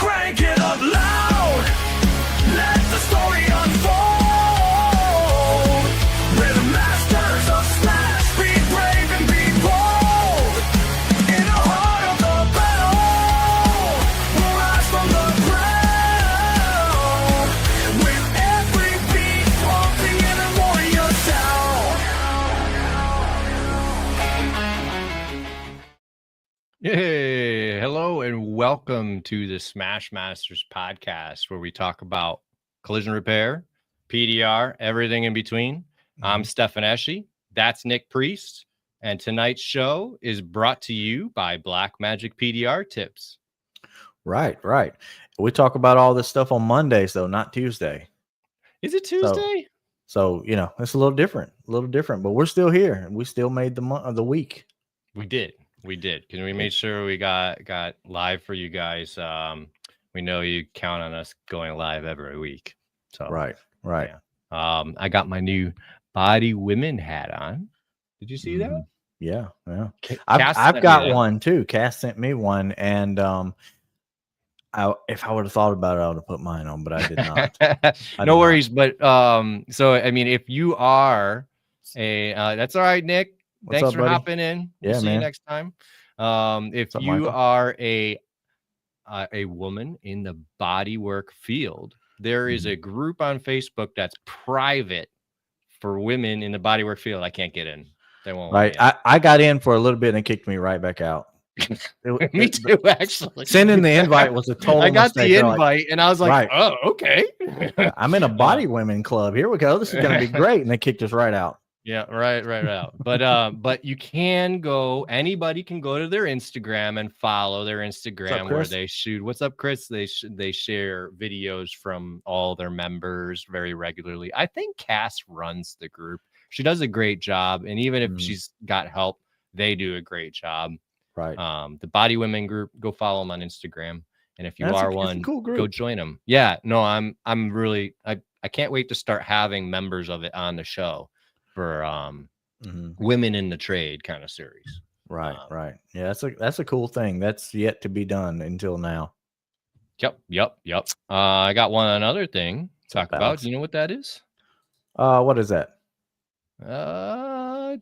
crank it up loud. Let the story unfold. We're the masters of smash. Be brave and be bold. In the heart of the battle, we'll rise from the ground. With every beat pumping in a warrior sound. Hey, hello and welcome to the Smash Masters podcast, where we talk about collision repair, PDR, everything in between. I'm Stefan Esche. That's Nick Priest. And tonight's show is brought to you by Black Magic PDR Tips. Right. We talk about all this stuff on Mondays, though, not Tuesday. Is it Tuesday? So it's a little different, but we're still here and we still made the week. We did. Because we made sure we got live for you guys. We know you count on us going live every week. So Right. yeah. I got my new Body Women hat on. Did you see that? Yeah. Cass I've sent got me that. one too. Cass sent me one, and if I would have thought about it, I would have put mine on, but I did not. No worries. But so I mean, if you are that's all right, Nick. What's Thanks up, for buddy? hopping in. We'll Yeah, see man. you next time. If What's up, you Michael? are a woman in the bodywork field, there is a group on Facebook that's private for women in the bodywork field. I can't get in. They won't. Right. let I got in for a little bit and they kicked me right back out. me too, actually. Sending the invite was a total I got mistake. the They're like, invite and I was like, Right. oh, okay. I'm in a body women club. Here we go. This is going to be great. And they kicked us right out. Yeah, right out. But you can go, anybody can go to their Instagram and follow their Instagram where Chris? they shoot. What's up, Chris? They share videos from all their members very regularly. I think Cass runs the group. She does a great job. And even if she's got help, they do a great job. Right. The Body Women group, go follow them on Instagram. And if you That's are a one, cool group. go join them. Yeah, no, I'm really, I can't wait to start having members of it on the show for women in the trade kind of series. Right. Yeah, that's a cool thing. That's yet to be done until now. Yep. I got one other thing to talk about. Alex? Do you know what that is? What is that?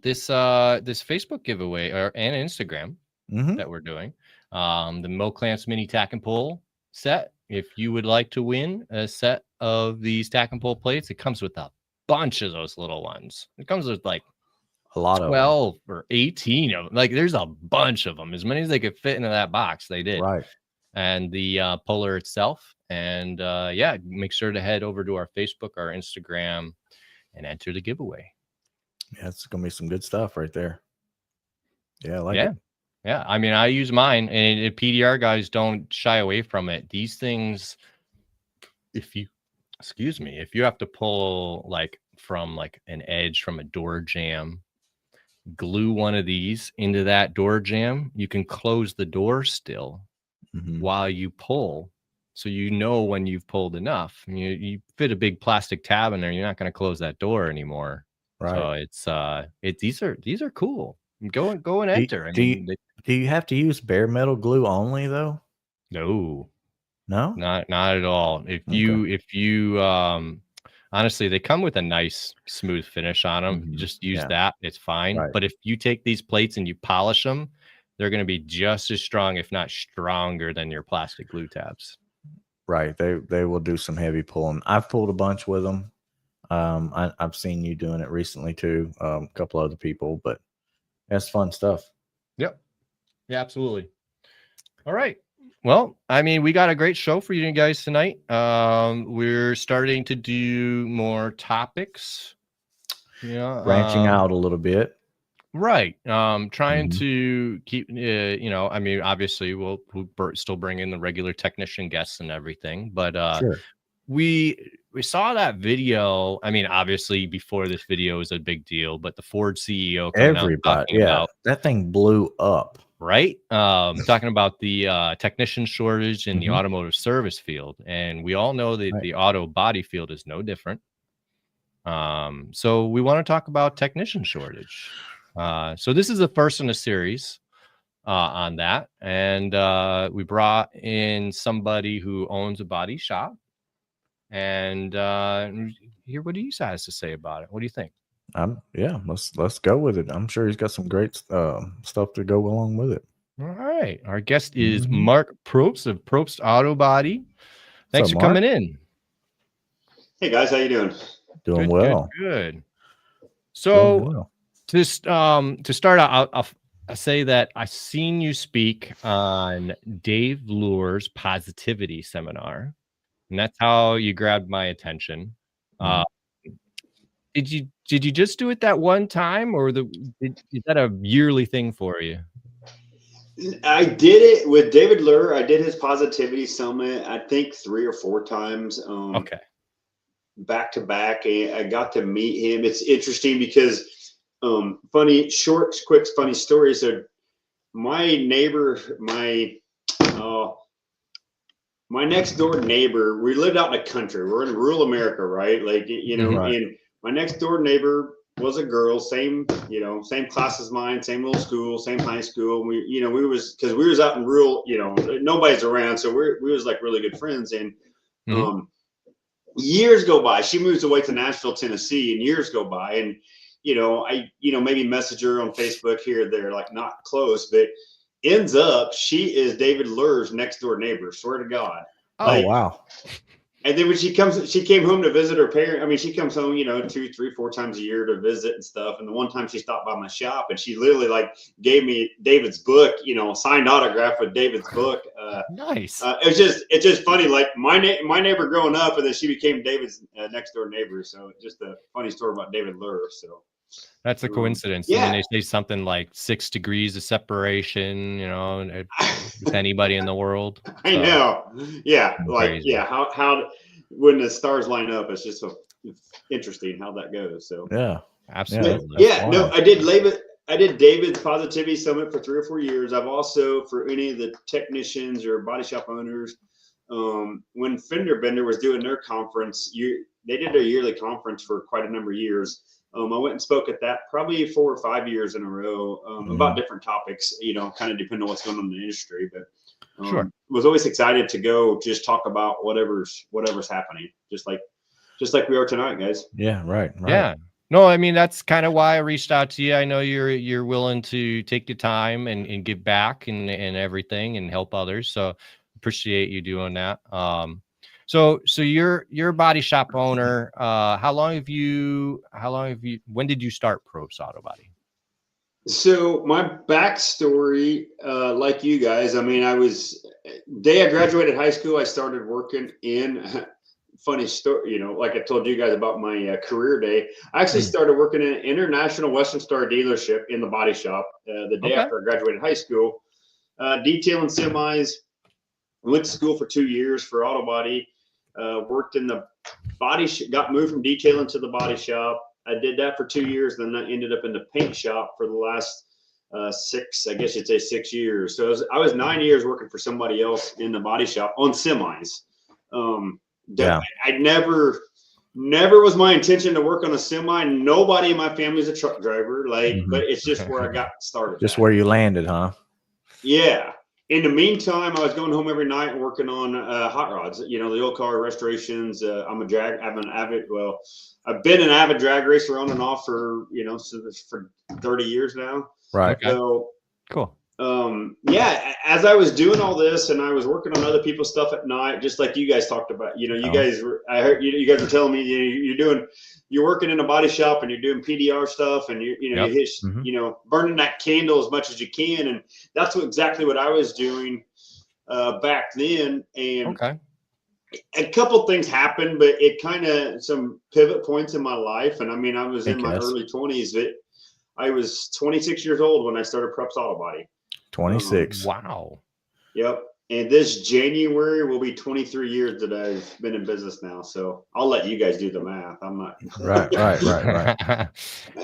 This Facebook giveaway and Instagram that we're doing. The Mo Clamps Mini Tack and Pull set. If you would like to win a set of these tack and pull plates, it comes with a bunch of those little ones. It comes with like A lot of 12 or 18 of them. Like there's a bunch of them, as many as they could fit into that box. They did. Right. And the puller itself. And yeah, make sure to head over to our Facebook, our Instagram, and enter the giveaway. Yeah, it's gonna be some good stuff right there. Yeah, I like it. Yeah. I mean, I use mine, and PDR guys don't shy away from it. These things, if you have to pull like from like an edge from a door jamb, glue one of these into that door jamb, you can close the door still while you pull. So you know when you've pulled enough. You fit a big plastic tab in there, you're not going to close that door anymore. Right. So these are cool. Go and enter. Do you have to use bare metal glue only though? No, not at all. If you honestly, they come with a nice smooth finish on them. You just use that, it's fine. Right. But if you take these plates and you polish them, they're going to be just as strong, if not stronger, than your plastic glue tabs. Right. They will do some heavy pulling. I've pulled a bunch with them. I've seen you doing it recently too. A couple other people, but that's fun stuff. Yep. Yeah, absolutely. All right. Well, I mean, we got a great show for you guys tonight. We're starting to do more topics. Branching out a little bit. Right. Trying to keep, I mean, obviously we'll still bring in the regular technician guests and everything, but Sure. we saw that video. I mean, obviously before this video was a big deal, but the Ford CEO coming out talking about, that thing blew up. right? Talking about the technician shortage in the automotive service field. And we all know that the auto body field is no different. So we want to talk about technician shortage. So this is the first in a series. on that, and we brought in somebody who owns a body shop, and hear what he has to say about it. What do you think? Yeah, let's go with it. I'm sure he's got some great stuff to go along with it. All right, our guest is Mhm. Mark Probst of Probst Auto Body. Thanks So, for Mark, coming in. Hey guys, how you doing? doing Good, well. good. Doing So well. to start out, I'll say that I seen you speak on Dave Lure's positivity seminar, and that's how you grabbed my attention. Uh, did you just do it that one time, or is that a yearly thing for you? I did it with David Lure. I did his positivity summit, I think 3 or 4 times, Okay. back to back. I got to meet him. It's interesting because, funny, short, quick, funny story. So my neighbor, my next door neighbor, we lived out in the country. We're in rural America, right? Like, Right. and my next door neighbor was a girl, same class as mine, same little school, same high school. And we was, cause we was out in rural, nobody's around. So we was like really good friends. And, Mhm. years go by, she moves away to Nashville, Tennessee, and years go by. And, maybe message her on Facebook here or there, like not close, but ends up she is David Lure's next door neighbor. Swear to God. Oh, Like, wow. and then when she came home to visit her parents. I mean, she comes home, 2, 3, 4 times a year to visit and stuff. And the one time she stopped by my shop, and she literally like gave me David's book, signed autograph with David's book. Nice. It's just funny. Like my neighbor growing up, and then she became David's next door neighbor. So just a funny story about David Lure. So That's a coincidence. yeah. And then they say something like 6 degrees of separation, with anybody in the world. I So, know. Yeah. Like, crazy. yeah. How when the stars line up, it's just so interesting how that goes. So Yeah. Absolutely. yeah, That's no, wild. I did David's Positivity Summit for 3 or 4 years. I've also, for any of the technicians or body shop owners, when Fender Bender was doing their conference, they did their yearly conference for quite a number of years. I went and spoke at that probably 4 or 5 years in a row, about different topics, kind of depending on what's going on in the industry. But Sure. was always excited to go just talk about whatever's happening, just like we are tonight, guys. Yeah. Right. Right. Yeah. No, I mean, that's kind of why I reached out to you. I know you're willing to take the time and give back and everything and help others. So appreciate you doing that. So you're a body shop owner. When did you start Probst Auto Body? So my backstory, like you guys, I mean, day I graduated high school, I started working in funny story, like I told you guys about my career day. I actually started working in an International Western Star dealership in the body shop the day Okay. after I graduated high school, detailing semis. Went to school for 2 years for auto body, worked in the body got moved from detailing to the body shop. I did that for 2 years. Then I ended up in the paint shop for the last 6, I guess you'd say 6 years. So I was 9 years working for somebody else in the body shop on semis. Yeah. I never was my intention to work on a semi. Nobody in my family is a truck driver, but it's just where I got started. Just where you landed, huh? Yeah. In the meantime, I was going home every night and working on hot rods, the old car restorations. I've been an avid drag racer on and off for 30 years now. Right. Okay. So Cool. yeah, as I was doing all this and I was working on other people's stuff at night, just like you guys talked about, I heard you guys were telling me, you're working in a body shop and you're doing PDR stuff and you burning that candle as much as you can. And that's exactly what I was doing back then. And Okay. a couple things happened, but it kind of some pivot points in my life. And I mean, I was in my early 20s, but I was 26 years old when I started Probst Auto Body. 26. Wow. Yep. And this January will be 23 years that I've been in business now. So I'll let you guys do the math. I'm not. Right.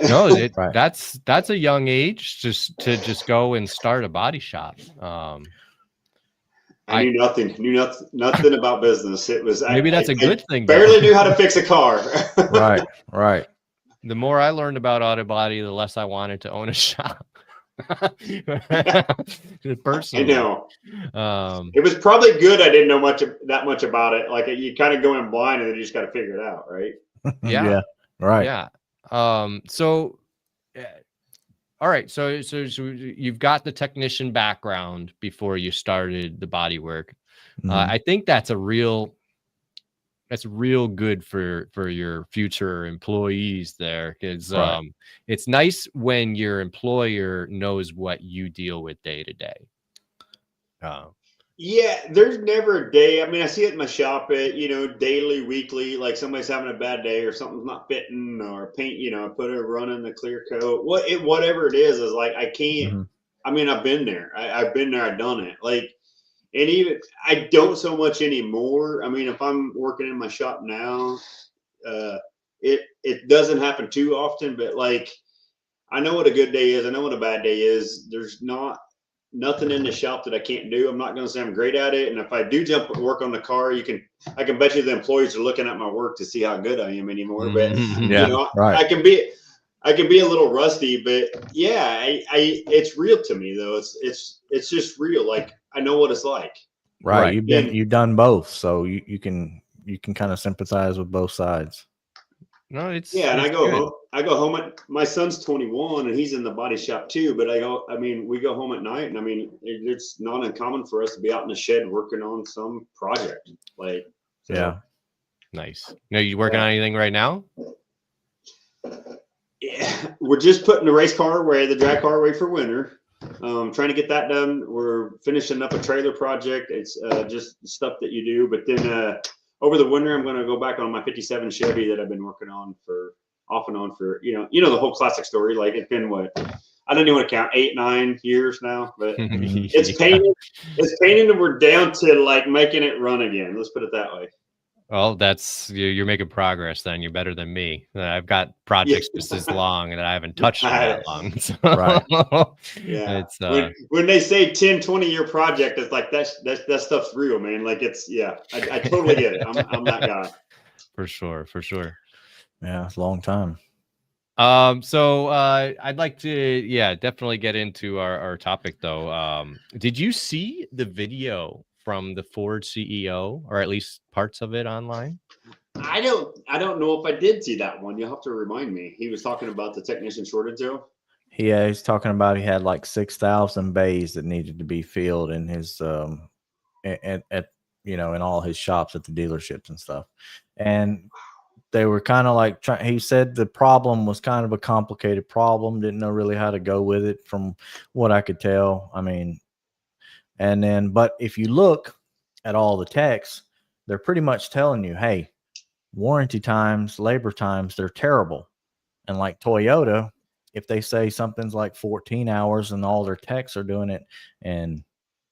No, Right. that's a young age to go and start a body shop. I knew nothing about business. It was Maybe that's a good thing. Barely knew how to fix a car. Right. The more I learned about auto body, the less I wanted to own a shop. I Personally. know. Um, It was probably good. I didn't know that much about it. Like you kind of go in blind and then you just got to figure it out, right? yeah, Right. yeah. So, all right. So you've got the technician background before you started the body work. Mhm. I think that's real good for your future employees there, because Right. it's nice when your employer knows what you deal with day to day. Yeah, there's never a day. I mean, I see it in my shop, daily, weekly, like somebody's having a bad day or something's not fitting or paint, I put a run in the clear coat. Whatever it is like, I can't, Mhm. I mean, I've been there. I've been there. I've done it. Like, and even I don't so much anymore. I mean, if I'm working in my shop now, it doesn't happen too often, but like, I know what a good day is. I know what a bad day is. There's nothing in the shop that I can't do. I'm not going to say I'm great at it. And if I do jump and work on the car, I can bet you the employees are looking at my work to see how good I am anymore. But Yeah. Right. I can be a little rusty, but yeah, it's real to me though. It's just real. Like I know what it's like. Right. Right. You've done both, so you can kind of sympathize with both sides. No, it's Yeah, and it's I go good. home. My son's 21 and he's in the body shop too. But we go home at night, and I mean, it's not uncommon for us to be out in the shed working on some project. Like, so, Yeah. Nice. Now, you working Yeah. on anything right now? yeah, we're just putting the race car away, the drag car away for winter. Trying to get that done. We're finishing up a trailer project. It's just stuff that you do. But then over the winter, I'm going to go back on my '57 Chevy that I've been working on off and on for the whole classic story. Like it's been what I don't even want to count 8-9 years now, but it's Yeah. painted. It's painted, and we're down to like making it run again. Let's put it that way. Well, you're making progress. Then you're better than me. I've got projects just as long, and I haven't touched them that long. So, Right. Yeah. It's When they say 10-20 year project, it's like that stuff's real, man. Like I totally get it. I'm that guy. for sure. Yeah. It's a long time. So I'd like to definitely get into our topic though. Did you see the video from the Ford CEO, or at least parts of it, online? I don't know if I did see that one. You'll have to remind me. He was talking about the technician shortage though. Yeah, he's talking about he had like 6,000 bays that needed to be filled in his at in all his shops at the dealerships and stuff. And they were kind of like he said the problem was kind of a complicated problem, didn't know really how to go with it from what I could tell. I mean, and then but if you look at all the texts, they're pretty much telling you, hey, warranty times, labor times, they're terrible. And like Toyota, if they say something's like 14 hours and all their techs are doing it in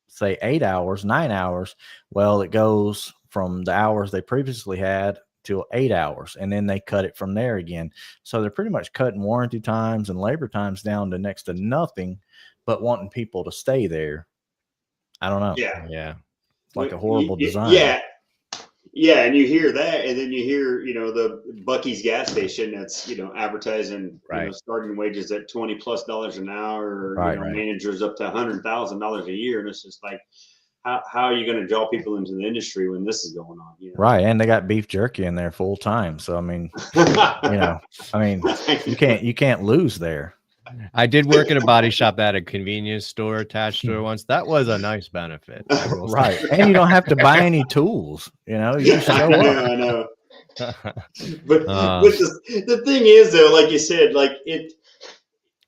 say 8 hours, 9 hours, well, it goes from the hours they previously had to 8 hours, and then they cut it from there again. So they're pretty much cutting warranty times and labor times down to next to nothing, but wanting people to stay there. I don't know. Yeah. Yeah. It's like a horrible design. Yeah, and you hear that, and then you hear, the Bucky's gas station that's, advertising, Right. starting wages at $20+ an hour, Right, managers up to $100,000 a year, and it's just like, how are you going to draw people into the industry when this is going on? Right. And they got beef jerky in there full time. So I mean, you can't lose there. I did work in a body shop that had a convenience store attached to it once. That was a nice benefit. I will say. Right. And you don't have to buy any tools, you just show up. I know. But the thing is though, like you said, like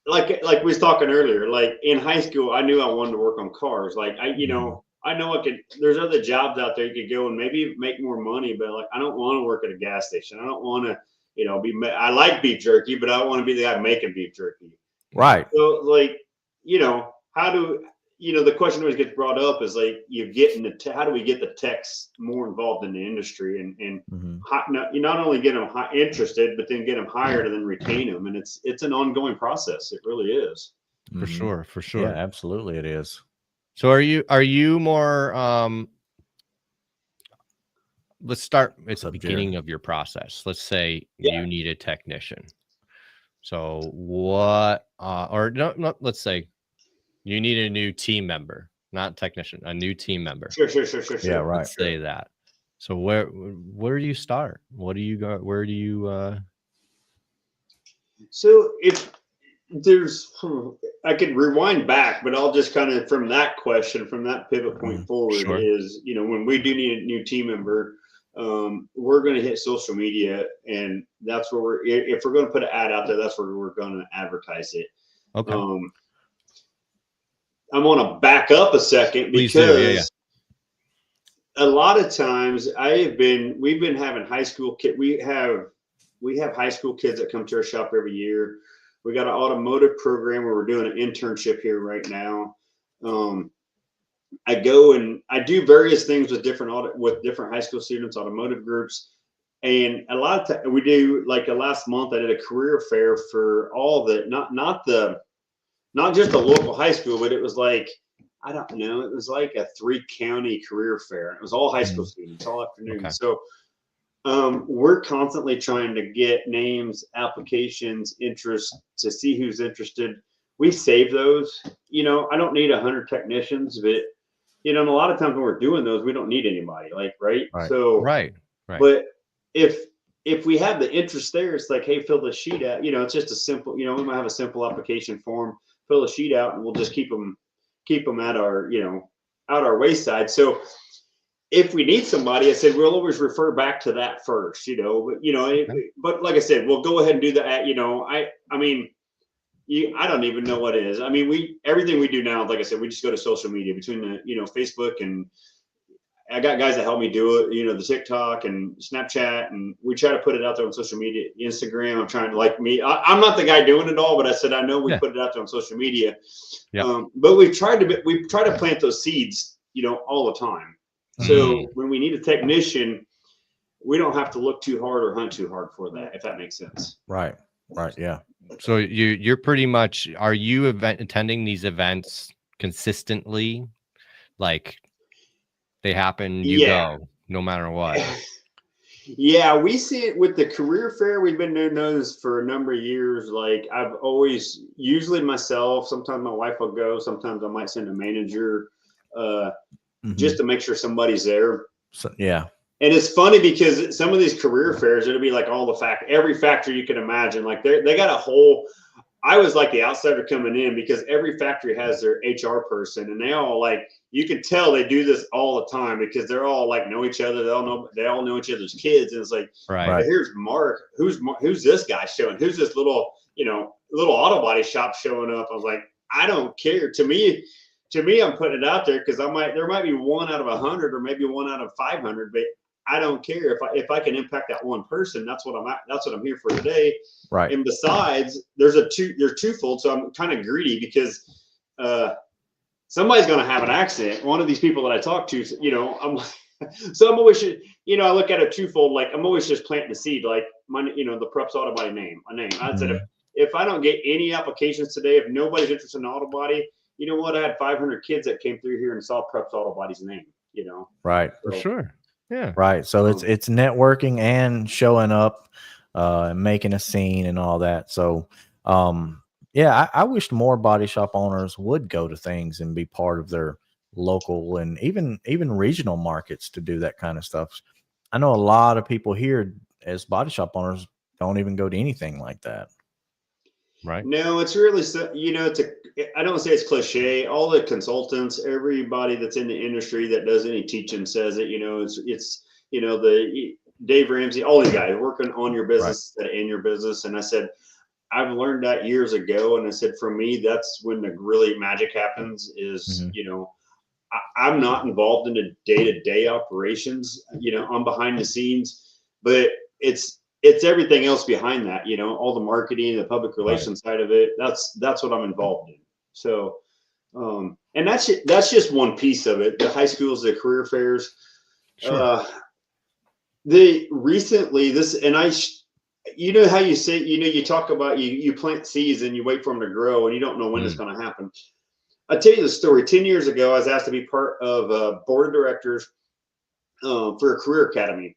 like we was talking earlier, like in high school, I knew I wanted to work on cars. Like I know there's other jobs out there you could go and maybe make more money, but like I don't want to work at a gas station. I don't want to, I like beef jerky, but I don't want to be the guy making beef jerky. Right. So like, how do the question always gets brought up is like how do we get the techs more involved in the industry and you not only get them interested, but then get them hired and then retain them, and it's an ongoing process. It really is. For sure. Yeah, absolutely, it is. So are you more let's start at the beginning of your process. Let's say you need a technician. So what or no, let's say You need a new team member, not technician, a new team member. Sure. Yeah, right. Let's say that. So where do you start? What do you go? Where do you? So if there's, I could rewind back, but I'll just kind of from that question, from that pivot point forward, Sure. is, you know, when we do need a new team member, we're going to hit social media, and that's where if we're going to put an ad out there, that's where we're going to advertise it. Okay. I'm going to back up a second Please because do. Yeah. a lot of times we've been having high school we have high school kids that come to our shop every year. We got an automotive program where we're doing an internship here right now. I go and I do various things with different high school students, automotive groups. And a lot of times we do, like last month, I did a career fair for all not just the local high school, but it was like, I don't know, it was like a 3-county career fair. It was all high school students all afternoon. Okay. So we're constantly trying to get names, applications, interest to see who's interested. We save those. You know, I don't need 100 technicians, but you know, and a lot of times when we're doing those, we don't need anybody. Like, right? So, Right. But if we have the interest there, it's like, hey, fill the sheet out. You know, it's just a simple. You know, we might have a simple application form. Fill the sheet out, and we'll just keep them at our, you know, out our wayside. So if we need somebody, I said, we'll always refer back to that first, you know, but, you know, but like I said, we'll go ahead and do that. You know, I mean, I don't even know what it is. I mean, everything we do now, like I said, we just go to social media between the, you know, Facebook, and I got guys that help me do it, you know, the TikTok and Snapchat, and we try to put it out there on social media, Instagram. I'm trying to, like me, I'm not the guy doing it all, but I said, I know we put it out there on social media. Yeah. But we try to plant those seeds, you know, all the time. So when we need a technician, we don't have to look too hard or hunt too hard for that, if that makes sense. Right. Yeah. So you're pretty much, are you attending these events consistently? Like they happen, you go no matter what. Yeah, we see it with the career fair. We've been doing those for a number of years. Like I've always, usually myself, sometimes my wife will go, sometimes I might send a manager, just to make sure somebody's there. So, yeah. And it's funny because some of these career fairs, it'll be like every factory you can imagine. Like they got a whole, I was like the outsider coming in because every factory has their HR person, and they all, like, you can tell they do this all the time because they're all like know each other. They all know each other's kids. And it's like, right. Here's Mark. Who's this guy showing? Who's this little auto body shop showing up? I was like, I don't care. To me, I'm putting it out there because there might be 1 out of 100 or maybe 1 out of 500, but I don't care if I can impact that one person. That's what I'm here for today. Right. And besides, they're twofold. So I'm kind of greedy because somebody's going to have an accident. One of these people that I talk to, you know, I'm always, you know, I look at it twofold. Like I'm always just planting the seed, like the Probst auto body name. I said, if I don't get any applications today, if nobody's interested in auto body, you know what? I had 500 kids that came through here and saw Probst auto body's name, you know? Right. For sure. Yeah. Right. So it's networking and showing up, and making a scene and all that. So, yeah, I wish more body shop owners would go to things and be part of their local and even regional markets to do that kind of stuff. I know a lot of people here as body shop owners don't even go to anything like that. Right. No, it's really, you know, I don't say it's cliche. All the consultants, everybody that's in the industry that does any teaching says it, you know, it's, you know, the Dave Ramsey, all these guys working on your business, in your business. And I said, I've learned that years ago. And I said, for me, that's when the really magic happens is, you know, I'm not involved in the day-to-day operations, you know, I'm behind the scenes, but it's everything else behind that, you know, all the marketing, the public relations side of it. That's what I'm involved in. So, and that's just one piece of it. The high schools, the career fairs, you know how you say, you know, you talk about you plant seeds and you wait for them to grow and you don't know when it's going to happen. I'll tell you the story. 10 years ago, I was asked to be part of a board of directors for a career academy.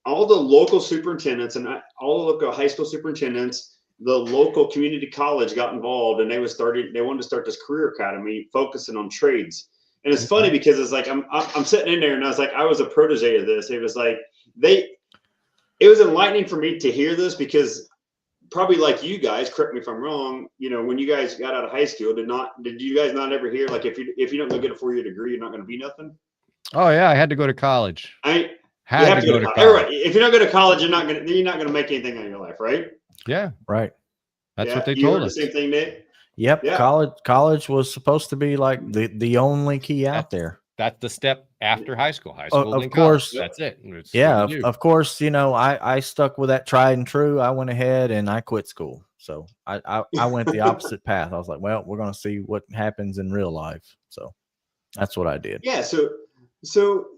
All the local superintendents and all the local high school superintendents the local community college got involved, and they wanted to start this career academy focusing on trades. And it's funny because it's like I'm sitting in there, and I was like, I was a protege of this. It was like it was enlightening for me to hear this, because probably like you guys, correct me if I'm wrong, you know, when you guys got out of high school, did you guys not ever hear, like, if you don't go get a 4-year degree, you're not going to be nothing? Oh yeah, I had to go to college. You Had have to go to college. Everybody, if you don't go to college, you're not gonna make anything out of your life, right? Yeah, Right. that's Yeah, what they you told heard us. the same thing, Nick. Yep. Yeah. College was supposed to be like the only key out there. That's the step after high school. High school, Of then course. college. That's it. It's Yeah, what you do. of course, you know, I stuck with that tried and true. I went ahead and I quit school. So I went the opposite path. I was like, well, we're going to see what happens in real life. So that's what I did. Yeah. So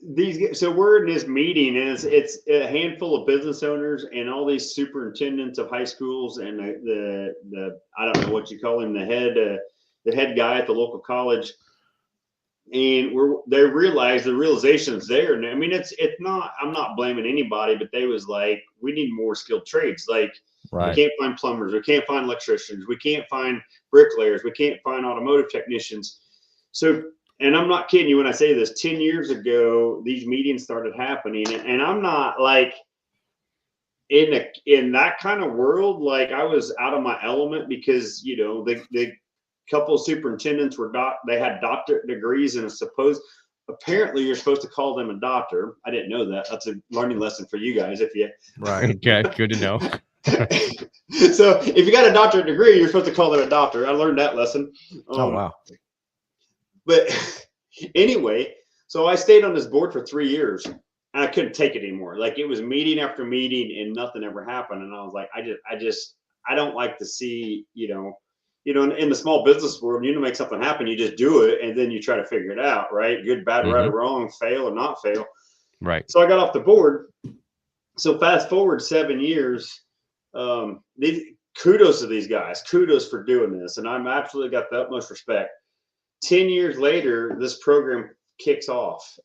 we're in this meeting, and it's a handful of business owners and all these superintendents of high schools, and the I don't know what you call him, the head guy at the local college. And they realize the realization's there. And I mean, it's not, I'm not blaming anybody, but they was like, we need more skilled trades. Like, Right. we can't find plumbers, we can't find electricians, we can't find bricklayers, we can't find automotive technicians. So, and I'm not kidding you when I say this, 10 years ago, these meetings started happening, and I'm not like in that kind of world. Like, I was out of my element, because, you know, the couple of superintendents they had doctorate degrees, and apparently you're supposed to call them a doctor. I didn't know that. That's a learning lesson for you guys. Right. Okay, good to know. So if you got a doctorate degree, you're supposed to call them a doctor. I learned that lesson. Oh, wow. But anyway, so I stayed on this board for 3 years, and I couldn't take it anymore. Like, it was meeting after meeting, and nothing ever happened. And I was like, I don't like to see, you know, in the small business world, you make something happen, you just do it, and then you try to figure it out, right? Good, bad, right or wrong, fail or not fail. Right. So I got off the board. So fast forward 7 years. Kudos to these guys. Kudos for doing this. And I'm absolutely got the utmost respect. 10 years later, this program kicks off.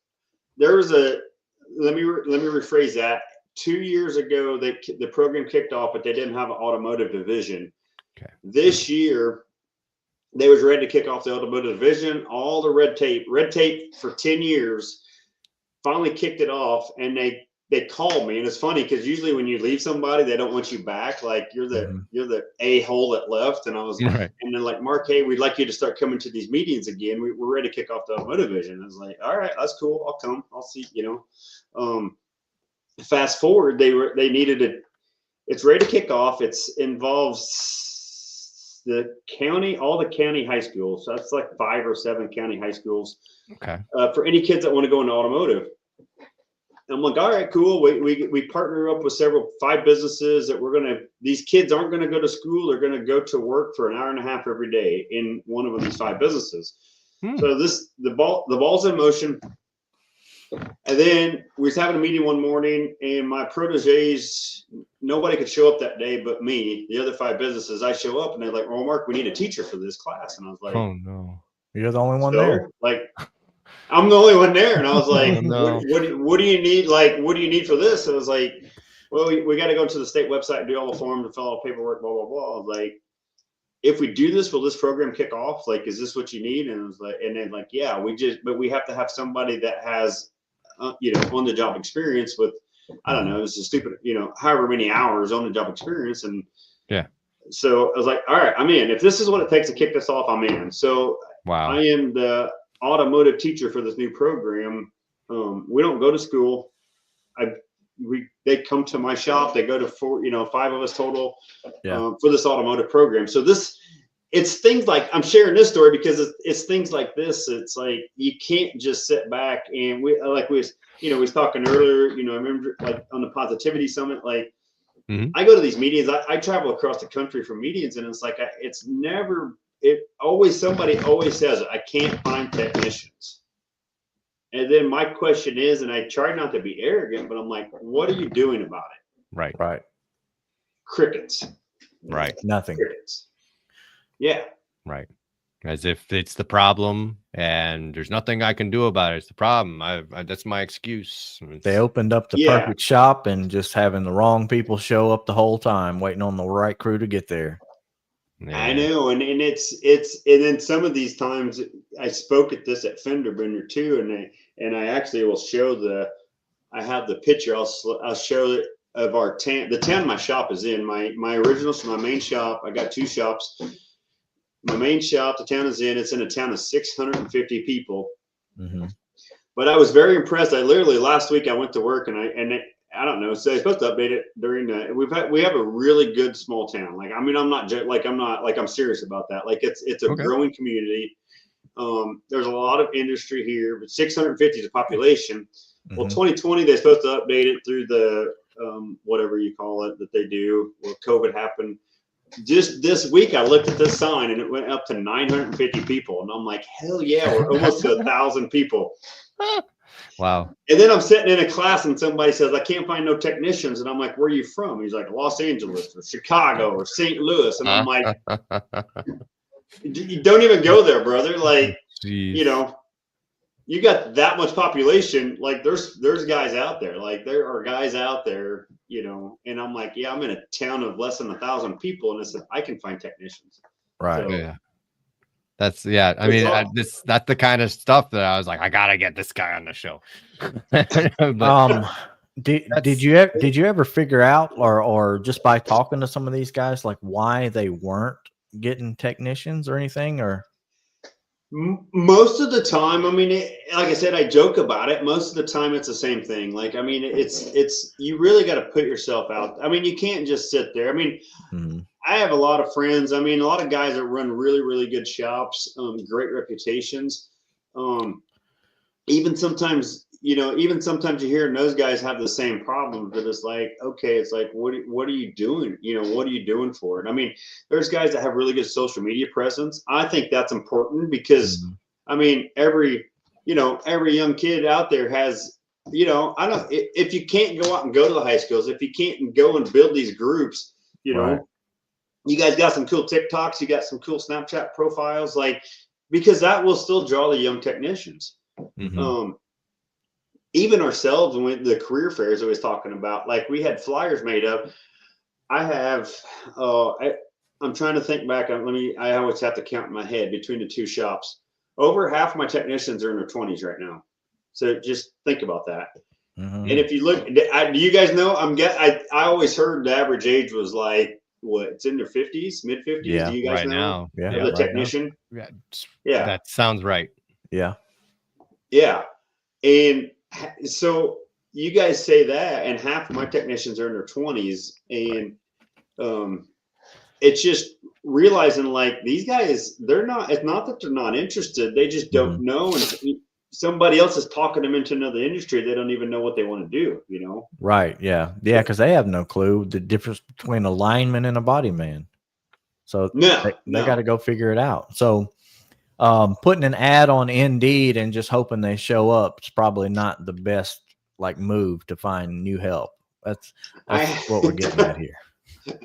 There was let me rephrase that. 2 years ago, the program kicked off, but they didn't have an automotive division. Okay. This year, they was ready to kick off the automotive division. All the red tape for 10 years, finally kicked it off, and they called me. And it's funny, because usually when you leave somebody, they don't want you back. Like, you're the a-hole that left. And I was Right. And then, like, Mark, hey, we'd like you to start coming to these meetings again. We're ready to kick off the automotive division. I was like, all right, that's cool. I'll come. I'll see, you know. Fast forward, they needed it. It's ready to kick off. It involves all the county high schools. So that's like 5 or 7 county high schools. Okay. For any kids that want to go into automotive. And I'm like, all right, cool. We partner up with 5 businesses that these kids aren't going to go to school. They're going to go to work for an hour and a half every day in one of these 5 businesses. So the ball's in motion. And then we was having a meeting one morning, and my proteges, nobody could show up that day but me. The other 5 businesses, I show up, and they're like, "Oh, Mark, we need a teacher for this class." And I was like, Oh no. You're the only one there. Like, I'm the only one there. And I was like, Oh, no. what do you need? Like, what do you need for this? And I was like, well, we got to go to the state website and do all the forms and fill out paperwork, blah, blah, blah. I was like, if we do this, will this program kick off? Like, is this what you need? And I was like, and then like, yeah, but we have to have somebody that has, you know, on the job experience with, I don't know, it's a stupid, you know, however many hours on the job experience. And yeah. So I was like, all right, I'm in. If this is what it takes to kick this off, I'm in. So Wow. I am the automotive teacher for this new program. We don't go to school. They come to my shop. They go to 5 of us total for this automotive program. So it's things like, I'm sharing this story because it's things like this. It's like, you can't just sit back, and we was talking earlier, you know, I remember like on the positivity summit, like I go to these meetings, I travel across the country for meetings, and it's like, somebody always says, I can't find technicians. And then my question is, and I try not to be arrogant, but I'm like, what are you doing about it? Right. Right. Crickets. Right. Nothing. Crickets. Yeah. Right. as if it's the problem and there's nothing I can do about it. It's the problem. That's my excuse. They opened up the Yeah. perfect shop and just having the wrong people show up the whole time, waiting on the right crew to get there. I Yeah. know, and and then some of these times I spoke at this at Fender Bender too, and I actually will show I have the picture. I'll show it of our town. The town my shop is in. My original, so my main shop. I got two shops. My main shop, the town is in. It's in a town of 650 people. Mm-hmm. But I was very impressed. I literally last week I went to work and I don't know. So they're supposed to update it during the. We have a really good small town. Like I mean, I'm not I'm serious about that. Like it's a Okay. growing community. There's a lot of industry here, but 650 is the population. Well, Mhm. 2020 they're supposed to update it through the whatever you call it that they do. Well, COVID happened. Just this week, I looked at this sign and it went up to 950 people, and I'm like, hell yeah, we're almost to 1,000 people. Wow. And then I'm sitting in a class and somebody says, I can't find no technicians. And I'm like, where are you from? He's like, Los Angeles or Chicago or St. Louis. And I'm like, you don't even go there, brother. Like, Jeez. you know, you got that much population. Like there's guys out there. Like there are guys out there, you know, and I'm like, yeah, I'm in a town of less than 1,000 people. And I said, I can find technicians. Right. So, Yeah. That's I It's mean, all- that's the kind of stuff that I was like, I gotta get this guy on the show. But Did you ever figure out or just by talking to some of these guys like why they weren't getting technicians or anything or most of the time, I mean, like I said, I joke about it. Most of the time, it's the same thing. Like, I mean, it's you really got to put yourself out. I mean, you can't just sit there. I mean, Mhm. I have a lot of friends. I mean, a lot of guys that run really, really good shops, great reputations. Even sometimes, you hear those guys have the same problem. But it's like, okay, it's like, what are you doing? You know, what are you doing for it? I mean, there's guys that have really good social media presence. I think that's important because, Mhm. I mean, every young kid out there has, I don't. If you can't go out and go to the high schools, if you can't go and build these groups, Right. you guys got some cool TikToks, you got some cool Snapchat profiles, like because that will still draw the young technicians. Mhm. Even ourselves when the career fairs I was talking about, like we had flyers made up. I have, I'm trying to think back. I always have to count in my head between the two shops. Over half of my technicians are in their 20s right now. So just think about that. Mhm. And if you look, do you guys know? I always heard the average age was like what? It's in their 50s, mid 50s. Yeah. Do you guys Right know? now. Yeah. Of Yeah. the right now. technician. Yeah. Yeah. That sounds right. Yeah. Yeah. And so you guys say that, and half of my technicians are in their 20s, and it's just realizing like these guys, it's not that they're not interested, they just don't know, and somebody else is talking them into another industry. They don't even know what they want to do, Right. Yeah. Yeah. Because they have no clue the difference between a lineman and a body man. So No, they got to go figure it out. So putting an ad on Indeed and just hoping they show up is probably not the best like move to find new help. That's what we're getting at here.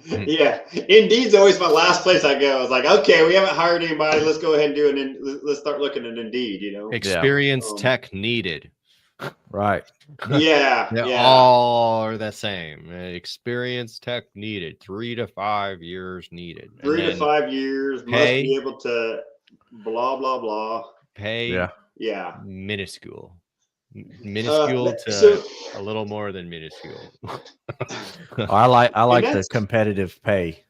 Yeah, Indeed's always my last place I go. I was like, okay, we haven't hired anybody. Let's go ahead and do it. And let's start looking at Indeed. Experienced tech needed. Right. Yeah, They yeah. all are the same. Experienced tech needed. 3 to 5 years needed. 3 to 5 years, must pay- be able to blah blah blah. Pay Yeah. minuscule. Minuscule to so a little more than minuscule. I like the that's- competitive pay.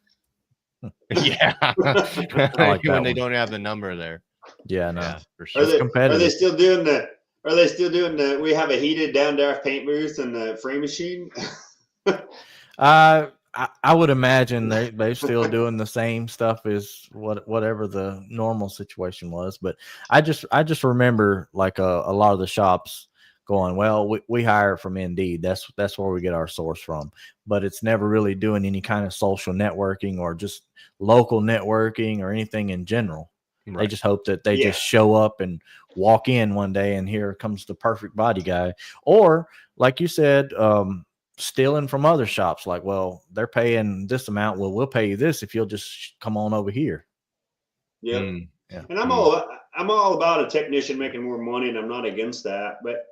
Yeah. like When that they one. don't have the number there. Yeah. No. Yeah, for Are sure. they, competitive. still doing the we have a heated down there paint booth and the frame machine? I would imagine they're still doing the same stuff as whatever the normal situation was. But I just remember like a lot of the shops going, well, we hire from Indeed. That's where we get our source from. But it's never really doing any kind of social networking or just local networking or anything in general. They Right. just hope that they just show up and walk in one day and here comes the perfect body guy. Or like you said, stealing from other shops. Like, well, they're paying this amount. Well, we'll pay you this if you'll just come on over here. Yep. Mm. Yeah. And I'm all about a technician making more money, and I'm not against that. But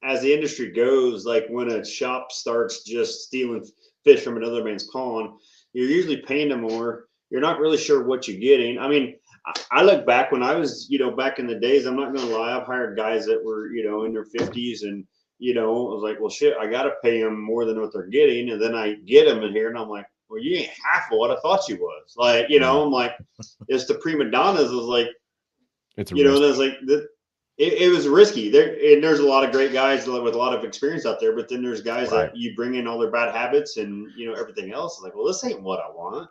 as the industry goes, like when a shop starts just stealing fish from another man's pond, you're usually paying them more. You're not really sure what you're getting. I mean, I look back when I was, back in the days, I'm not going to lie, I've hired guys that were, in their 50s, and, I was like, well, shit, I got to pay them more than what they're getting. And then I get them in here and I'm like, well, you ain't half of what I thought you was. Like, I'm like, it's the prima donnas. Is like, It's and I was like, it was risky there. And there's a lot of great guys with a lot of experience out there, but then there's guys that you bring in all their bad habits and, everything else. Like, well, this ain't what I want,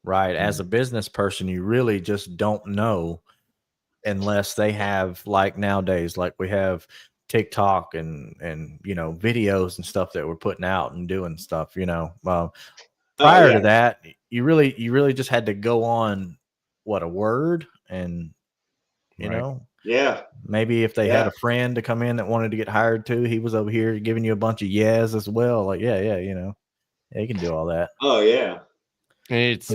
Right. As a business person, you really just don't know unless they have, like nowadays, like we have TikTok and videos and stuff that we're putting out and doing stuff, prior to that, you really just had to go on a word, and maybe if they had a friend to come in that wanted to get hired too, he was over here giving you a bunch of yes as well. Like, you can do all that. Oh yeah. It's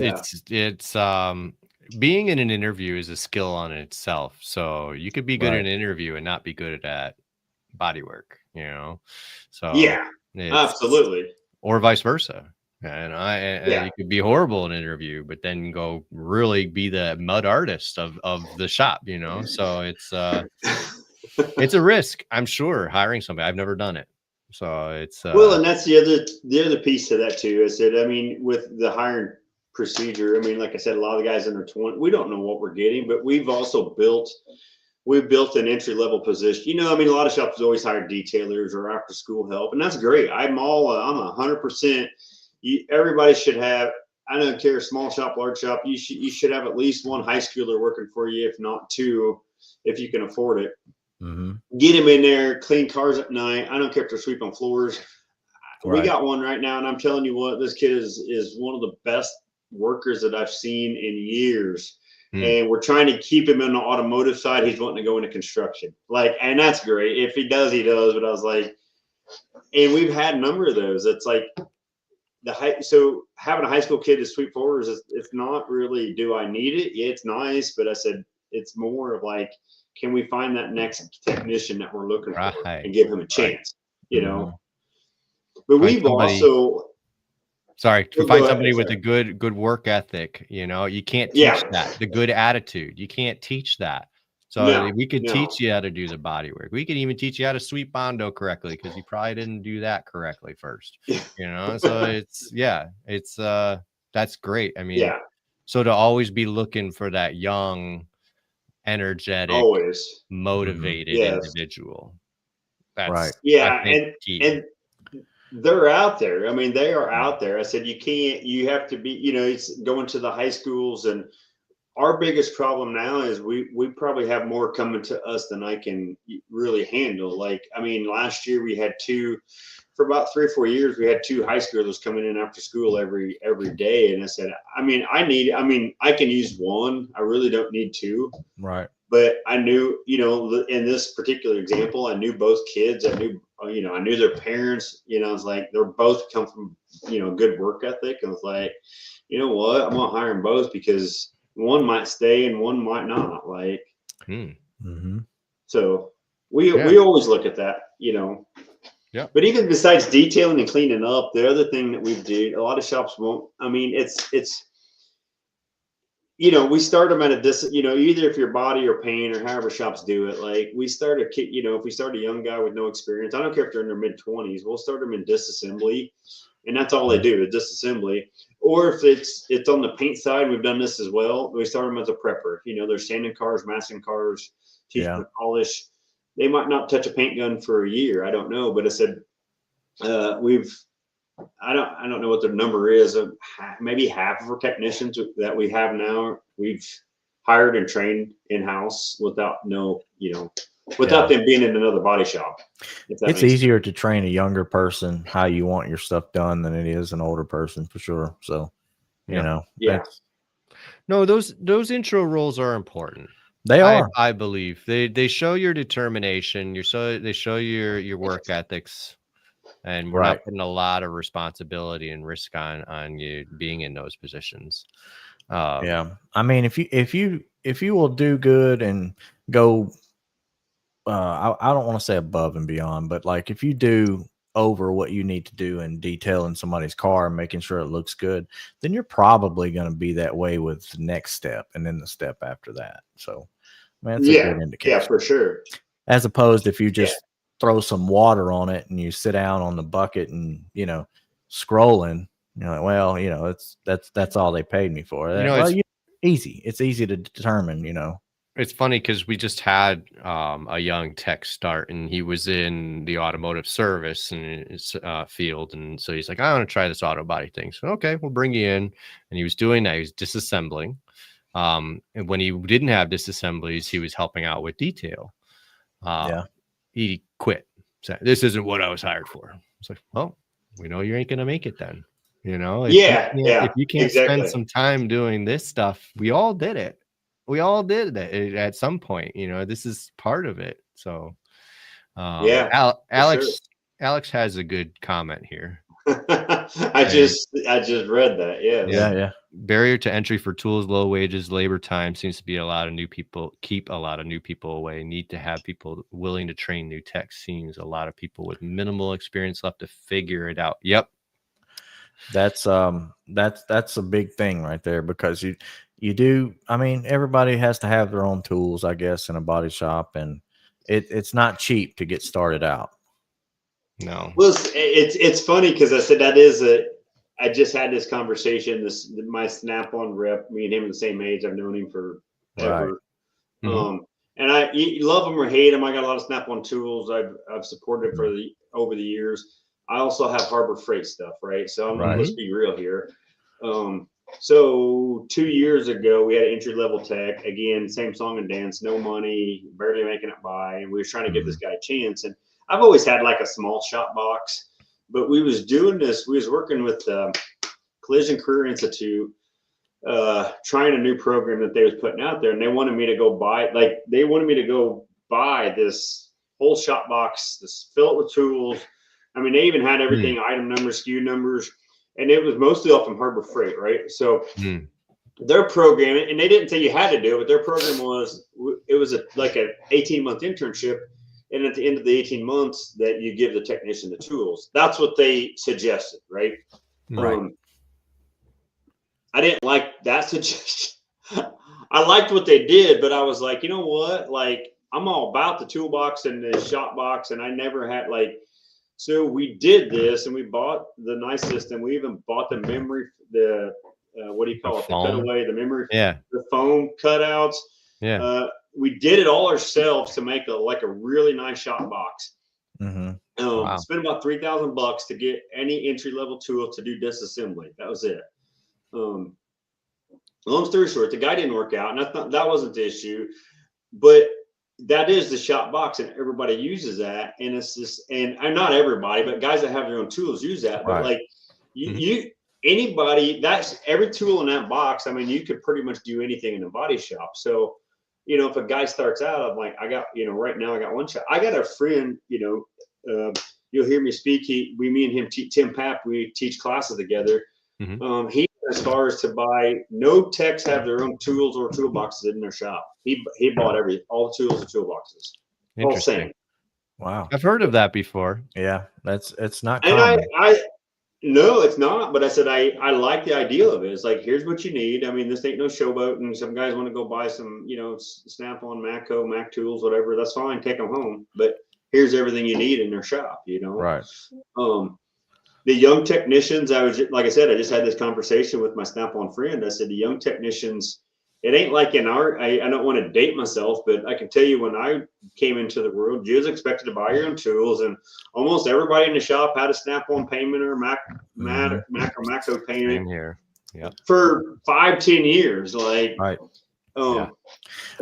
being in an interview is a skill on itself. So you could be good in an interview and not be good at body work, So yeah, absolutely. Or vice versa. And you could be horrible in an interview, but then go really be the mud artist of the shop, So it's a risk, I'm sure, hiring somebody. I've never done it. So it's well, and that's the other piece to that too. Is that, I mean, with the hiring procedure, I mean, like I said, a lot of the guys in their 20s, we don't know what we're getting, but we've built an entry level position. I mean, a lot of shops always hire detailers or after school help, and that's great. I'm 100%. Everybody should have. I don't care, small shop, large shop. You should have at least one high schooler working for you, if not two, if you can afford it. Mm-hmm. Get them in there, clean cars at night. I don't care if they're sweeping floors. Right. We got one right now, and I'm telling you what, this kid is one of the best workers that I've seen in years. And we're trying to keep him in the automotive side. He's wanting to go into construction, and that's great. If he does, he does. But I was like, and we've had a number of those. It's like so having a high school kid to sweep floors it's not really, do I need it? Yeah, it's nice, but I said it's more of like, can we find that next technician that we're looking for and give him a chance, But we've also to find somebody with a good work ethic. You can't teach that. The good attitude, you can't teach that. So we could teach you how to do the body work. We could even teach you how to sweep Bondo correctly, because you probably didn't do that correctly first. So it's that's great. I mean, so to always be looking for that young, energetic, motivated individual. That's right. And they're out there. I mean, they are out there. I said, you have to be, it's going to the high schools. And our biggest problem now is we probably have more coming to us than I can really handle. Like, I mean, last year we had for about 3 or 4 years, we had 2 high schoolers coming in after school every day. And I said, I can use 1. I really don't need 2. Right. But I knew, in this particular example, I knew both kids. I knew their parents. I was like, they're both come from, good work ethic. And I was like, you know what? I'm gonna hire them both, because one might stay and one might not. Like, so we always look at that, Yeah. But even besides detailing and cleaning up, the other thing that we do, a lot of shops won't. I mean, it's. We start them at a either if you're body or paint or however shops do it. Like, we start a kid, if we start a young guy with no experience, I don't care if they're in their mid-20s, we'll start them in disassembly, and that's all they do is disassembly. Or if it's on the paint side, we've done this as well. We start them as a prepper. They're sanding cars, masking cars, teaching them to polish. They might not touch a paint gun for a year. I don't know, but I said I don't know what the number is of maybe half of our technicians that we have now, we've hired and trained in-house without them being in another body shop. It's easier to train a younger person how you want your stuff done than it is an older person, for sure. So, those intro roles are important. They are. I believe they show your determination. They show your work ethics. And we're not putting a lot of responsibility and risk on you being in those positions. Yeah, I mean, if you will do good and go, I don't want to say above and beyond, but like if you do over what you need to do in detailing somebody's car and making sure it looks good, then you're probably going to be that way with the next step and then the step after that. So, man, that's a good Yeah, indication. for sure. As opposed if you Yeah. just throw some water on it and you sit down on the bucket and scrolling, you're like, well, that's all they paid me for. Well, easy. It's easy to determine, It's funny because we just had a young tech start, and he was in the automotive service and field, and so he's like, I want to try this auto body thing. So okay, we'll bring you in, and he was doing that. He was disassembling. And when he didn't have disassemblies, he was helping out with detail. He quit. So this isn't what I was hired for. It's like, well, we know you ain't gonna make it then. If you can't spend some time doing this stuff, we all did it. We all did it at some point. This is part of it. So, Alex has a good comment here. I just read that. Yeah. Barrier to entry for tools, low wages, labor time seems to be a lot of new people. Keep a lot of new people away. Need to have people willing to train new tech. Seems a lot of people with minimal experience left to figure it out. Yep. That's a big thing right there, because you do. I mean, everybody has to have their own tools, I guess, in a body shop, and it's not cheap to get started out. No. Well, it's funny because I said I just had this conversation. My Snap-on rep, me and him are the same age. I've known him for ever. Mm-hmm. And you love him or hate him. I got a lot of Snap-on tools. I've supported over the years. I also have Harbor Freight stuff, right? So let's be real here. So 2 years ago, we had an entry-level tech. Again, same song and dance, no money, barely making it by, and we were trying to give this guy a chance. And I've always had like a small shop box, but we was doing this. We was working with Collision Career Institute, trying a new program that they was putting out there, and they wanted me to go buy this whole shop box, fill it with tools. I mean, they even had everything, item numbers, SKU numbers, and it was mostly all from Harbor Freight, right? So their program, and they didn't say you had to do it, but their program was like an 18-month internship. And at the end of the 18 months that you give the technician the tools. That's what they suggested, right? Right. I didn't like that suggestion. I liked what they did, but I was like, you know what? Like, I'm all about the toolbox and the shop box, and I never had so we did this, and we bought the nice system. We even bought the memory, what do you call it? The cutaway, the memory, the foam cutouts. Yeah. We did it all ourselves to make a really nice shop box. Wow. Spent about $3,000 to get any entry level tool to do disassembly. That was it. Long story short, the guy didn't work out, and that wasn't the issue. But that is the shop box, and everybody uses that. And it's just, and not everybody, but guys that have their own tools use that. But like anybody, that's every tool in that box. I mean, you could pretty much do anything in a body shop. So, if a guy starts out, I'm like, right now I got one shop. I got a friend, you'll hear me speak. Me and him, Tim Papp, we teach classes together. He, as far as to buy, no techs have their own tools or toolboxes in their shop. He bought all the tools and toolboxes. Interesting. Wow. I've heard of that before. Yeah, it's not and common. No, it's not. But I said, I like the idea of it. It's like, here's what you need. I mean, this ain't no showboat, and some guys want to go buy some, Snap-on, Matco, Mac tools, whatever. That's fine. Take them home. But here's everything you need in their shop, Right. The young technicians, like I said, I just had this conversation with my Snap-on friend. I said, the young technicians, it ain't like I don't want to date myself, but I can tell you, when I came into the world, you was expected to buy your own tools, and almost everybody in the shop had a Snap-on payment or Mac or Matco payment here. for 5-10 years. Right.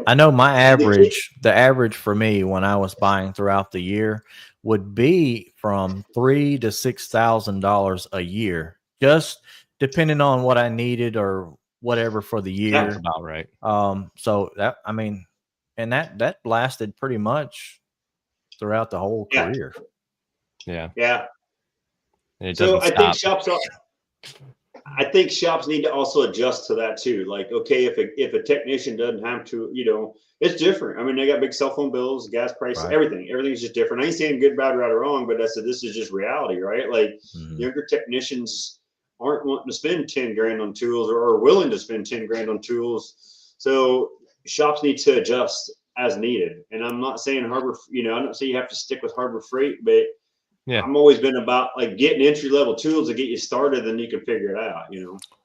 I know the average for me when I was buying throughout the year would be from $3,000 to $6,000 a year, just depending on what I needed or whatever for the year. That's about right. So that, I mean, and that lasted pretty much throughout the whole career. Yeah. Yeah. And it So doesn't I think stop. shops I think shops need to also adjust to that too. Like, okay, if a technician doesn't have to, it's different. I mean, they got big cell phone bills, gas prices, Right. everything's just different. I ain't saying good, bad, right, or wrong, but I said this is just reality, right? Like, Mhm. younger technicians aren't wanting to spend 10 grand on tools or are willing to spend 10 grand on tools. So shops need to adjust as needed. And I'm not saying Harbor, I don't say you have to stick with Harbor Freight, but Yeah. I'm always been about like getting entry level tools to get you started, then you can figure it out,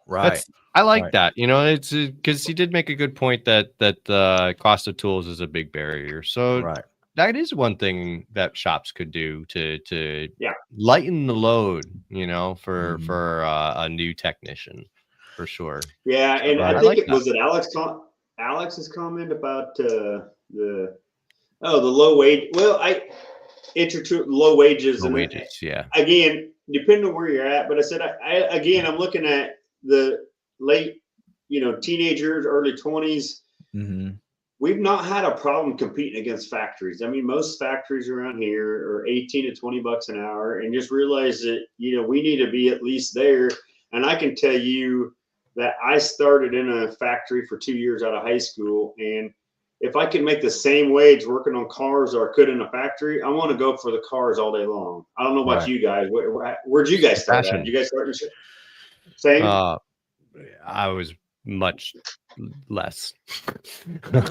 Right. I like Right. that. It's because he did make a good point that the cost of tools is a big barrier. So Right. that is one thing that shops could do to Yeah. lighten the load, for Mhm. for a new technician, for sure. Yeah, and Right. I I think like it was it Alex's comment about the low wage. Well, enter to low wages Low and wages, yeah. again, depending on where you're at. But I said I'm looking at the late, teenagers, early 20s. Mhm. We've not had a problem competing against factories. I mean, most factories around here are 18 to 20 bucks an hour, and just realize that, we need to be at least there. And I can tell you that I started in a factory for 2 years out of high school. And if I can make the same wage working on cars or I could in a factory, I want to go for the cars all day long. I don't know about Right. you guys. Where'd you guys start at? Passion. Did you guys start in the same? I was much less.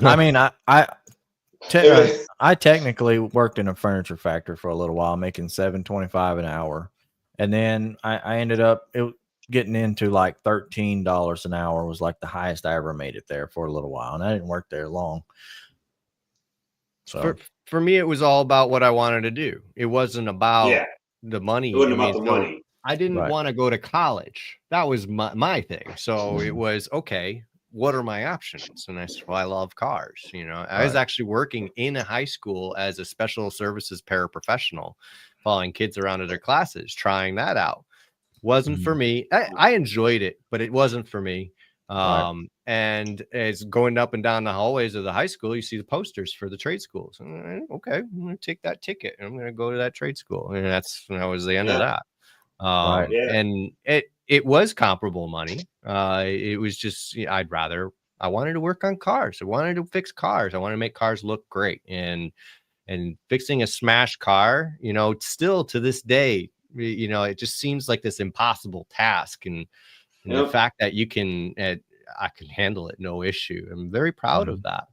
I mean, I technically worked in a furniture factory for a little while, making $7.25 an hour, and then I ended up getting into like $13 an hour was like the highest I ever made it there for a little while, and I didn't work there long. So For me, it was all about what I wanted to do. It wasn't about Yeah. the money. It wasn't I mean, about the so money. I didn't Right. want to go to college. That was my thing. So it Mhm. was okay. What are my options? And I said, well, I love cars. I was Right. actually working in a high school as a special services paraprofessional, following kids around to their classes, trying that out. Wasn't for Mhm. me. I enjoyed it, but it wasn't for me. Right. And as going up and down the hallways of the high school, you see the posters for the trade schools. Okay, I'm gonna take that ticket and I'm gonna go to that trade school. And that was the end of Yeah. that. Right. Yeah. And it was comparable money. It was just I wanted to work on cars. I wanted to fix cars. I wanted to make cars look great. And fixing a smashed car, still to this day, it just seems like this impossible task. And the Yep. fact that I can handle it, no issue. I'm very proud of Mhm. that.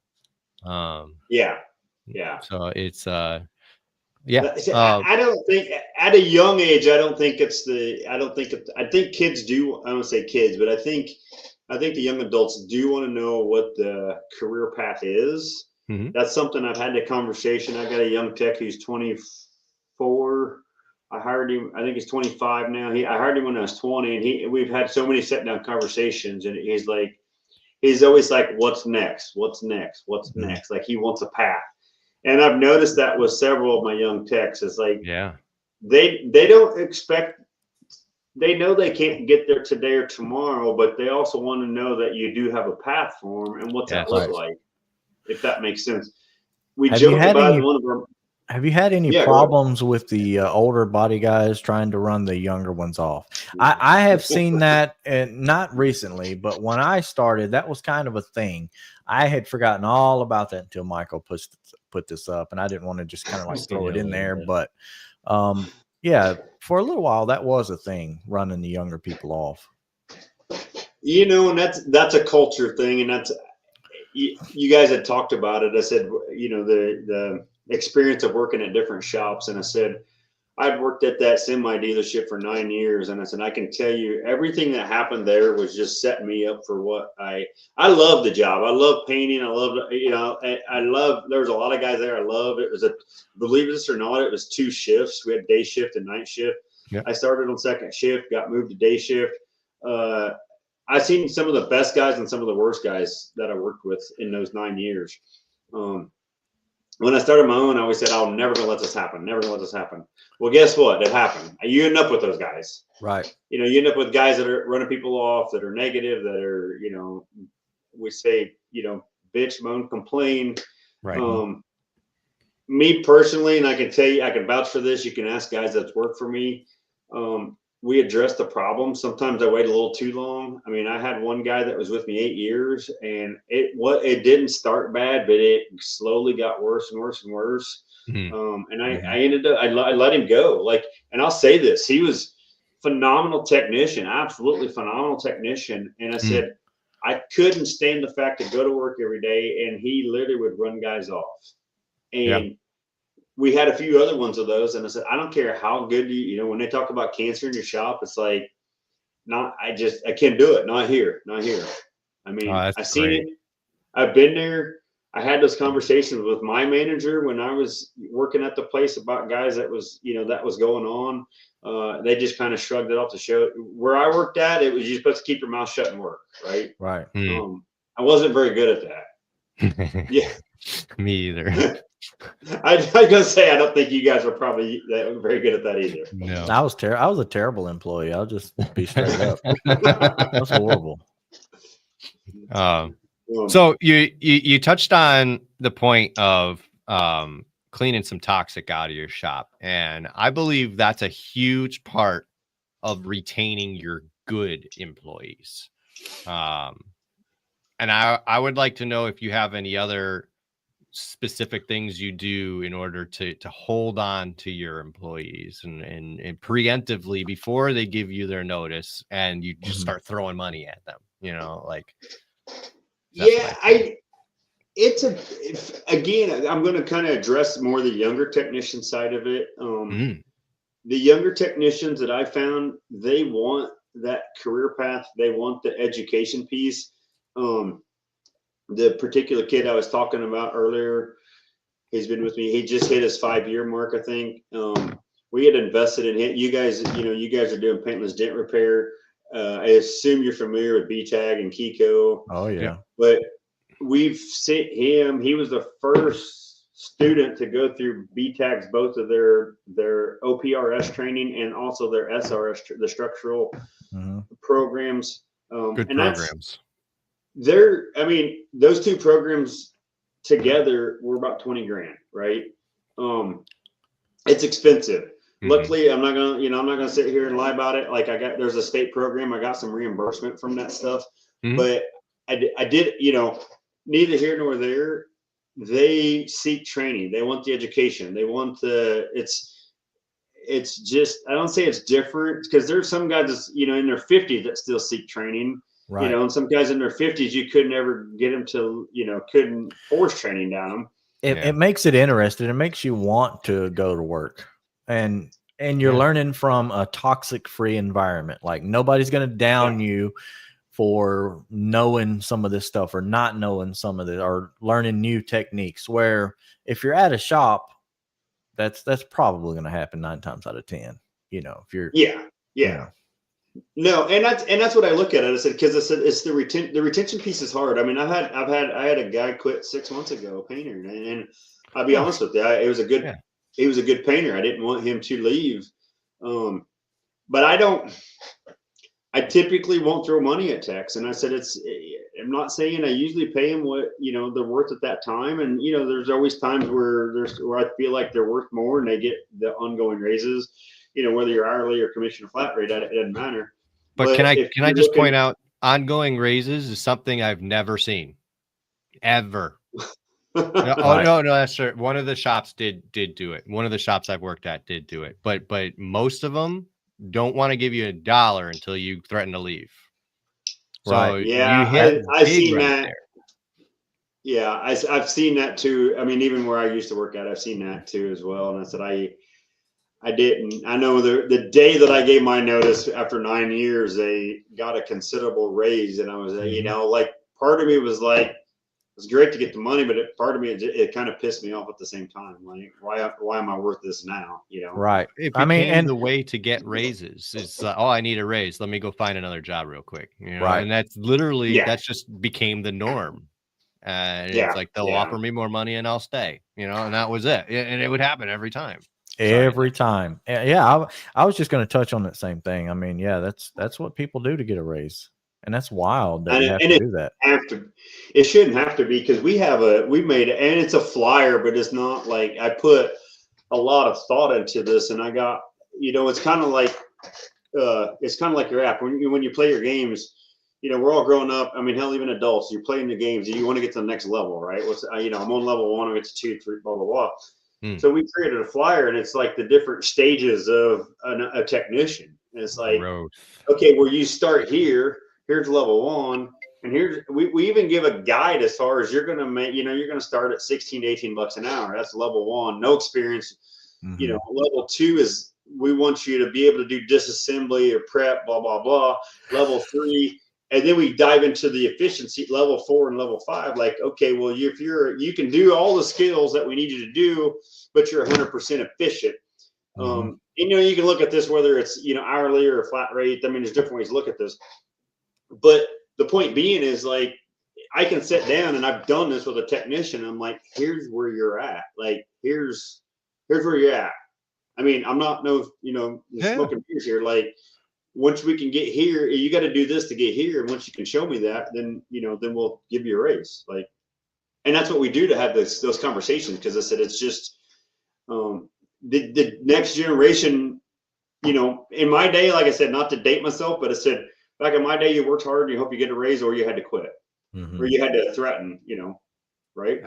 Yeah. Yeah. So it's yeah. See, I don't think at a young age, I think kids do. I don't say kids, but I think the young adults do want to know what the career path is. Mhm. That's something I've had the conversation. I got a young tech who's 24. I hired him. I think he's 25 now. I hired him when I was 20, and we've had so many sit down conversations, and he's always like, "What's next? What's next? What's Mhm. next?" Like he wants a path. And I've noticed that with several of my young techs, it's like Yeah. they don't expect. They know they can't get there today or tomorrow, but they also want to know that you do have a path for them, and what's that Yes. look Right. like, if that makes sense. We Have you joked had about any? in one of our. Have you had any Yeah, go ahead. problems with the older body guys trying to run the younger ones off? I have seen that, and not recently, but when I started, that was kind of a thing. I had forgotten all about that until Michael put this up, and I didn't want to just kind of like throw it Yeah, a in little there. bit. But yeah, for a little while, that was a thing, running the younger people off. And that's a culture thing, and that's you guys had talked about it. I said, the experience of working at different shops, and I said I'd worked at that semi dealership for 9 years, and I said I can tell you everything that happened there was just setting me up for what I love the job. I love painting. I love I love. There was a lot of guys there. I loved it. Believe this or not, it was 2 shifts. We had day shift and night shift. Yeah. I started on second shift, got moved to day shift. I've seen some of the best guys and some of the worst guys that I worked with in those 9 years. When I started my own, I always said, I'm never going to let this happen. Never going to let this happen. Well, guess what? It happened. You end up with those guys. Right. You end up with guys that are running people off, that are negative, that are, we say, bitch, moan, complain. Right. Me personally, and I can tell you, I can vouch for this. You can ask guys that's worked for me. we address the problem. Sometimes I wait a little too long. I mean, I had one guy that was with me 8 years, and it didn't start bad, but it slowly got worse and worse and worse. And I ended up, I let him go. Like, and I'll say this, he was phenomenal technician, absolutely phenomenal technician. And I said, I couldn't stand the fact to go to work every day, and he literally would run guys off. And we had a few other ones of those, and I said, I don't care how good you know, when they talk about cancer in your shop, it's like, I can't do it. Not here. I mean, I've seen it. I've been there. I had those conversations with my manager when I was working at the place about guys that was going on. They just kind of shrugged it off the show. Where I worked at, it was you're supposed to keep your mouth shut and work, right? Right. I wasn't very good at that. Yeah. Me either. I was gonna say I don't think you guys are probably very good at that either. No. I was a terrible employee. I'll just be straight up. That's horrible. So you touched on the point of cleaning some toxic out of your shop, and I believe that's a huge part of retaining your good employees. And I would like to know if you have any other specific things you do in order to hold on to your employees and preemptively before they give you their notice, and you just start throwing money at them, you know, like. Yeah, again, I'm going to kind of address more the younger technician side of it. The younger technicians that I found, they want that career path. They want the education piece. The particular kid I was talking about earlier, he's been with me. He just hit his 5-year mark, I think. We had invested in him. You guys are doing paintless dent repair. I assume you're familiar with BTAG and Kiko. Oh yeah. But we've sent him. He was the first student to go through BTAG's, both of their OPRS training and also their SRS, the structural programs. Good and programs. I mean, those two programs together were about 20 grand, right? It's expensive. Luckily, I'm not gonna sit here and lie about it. Like there's a state program. I got some reimbursement from that stuff, but I did, neither here nor there. They seek training. They want the education. They want it's just, I don't say it's different, because there's some guys that's, in their 50s that still seek training. Right. And some guys in their 50s, you could never get them to, couldn't force training down them. It makes it interesting. It makes you want to go to work, and you're learning from a toxic free environment. Like nobody's going to down you for knowing some of this stuff or not knowing some of it, or learning new techniques, where if you're at a shop, that's probably going to happen 9 times out of 10, if you're, No, and that's what I look at it. I said, because it's the retention piece is hard. I mean, I had a guy quit 6 months ago, a painter, and I'll be honest with you, he was a good painter. I didn't want him to leave, but I typically won't throw money at techs. And I said, I'm not saying I usually pay them what they're worth at that time, and there's always times where I feel like they're worth more, and they get the ongoing raises. Whether you're hourly or commission or flat rate, it doesn't matter. But can I just point out, ongoing raises is something I've never seen, ever. No, that's true. One of the shops did do it. One of the shops I've worked at did do it. But most of them don't want to give you $1 until you threaten to leave. So yeah, I've seen that. There. Yeah, I've seen that too. I mean, even where I used to work at, I've seen that too as well. And I said, I didn't. I know the day that I gave my notice after 9 years, they got a considerable raise, and I was, like, part of me was like, it's great to get the money, but part of me, it kind of pissed me off at the same time. Like, why am I worth this now? Right. And the way to get raises is, I need a raise. Let me go find another job real quick. Right. And that's literally that's just became the norm. And it's like they'll offer me more money and I'll stay. And that was it. And it would happen every time. Every time. Yeah, I was just going to touch on that same thing. I mean, that's what people do to get a raise, and that's wild that you have to do that. It shouldn't have to be, because we made it, and it's a flyer, but it's not like I put a lot of thought into this, and I got, it's kind of like it's kind of like your app. When you play your games, you know, we're all growing up. I mean, hell, even adults, you're playing the games and you want to get to the next level, right? You know, I'm on level 1, I get to 2, 3, blah, blah, blah. So we created a flyer, and it's like the different stages of a technician. And it's like, Growth. okay, well, you start here, here's level 1. And we even give a guide as far as you're going to make, you know, you're going to start at 16 to 18 bucks an hour. That's level 1, no experience. You know, level 2 is, we want you to be able to do disassembly or prep, blah, blah, blah. Level 3, and then we dive into the efficiency, level 4 and level 5. Like, okay, well, if you can do all the skills that we need you to do, but you're 100% efficient. You know, you can look at this, whether it's, you know, hourly or a flat rate. I mean, there's different ways to look at this. But the point being is, like, I can sit down, and I've done this with a technician. I'm like, here's where you're at. Like, here's where you're at. I mean, I'm not smoking beers here. Like, once we can get here, you got to do this to get here. And once you can show me that, then, you know, then we'll give you a raise. Like, and that's what we do to have those conversations. Because I said, it's just the next generation, you know, in my day, like I said, not to date myself, but I said, back in my day, you worked hard and you hope you get a raise, or you had to quit, or you had to threaten, you know, right?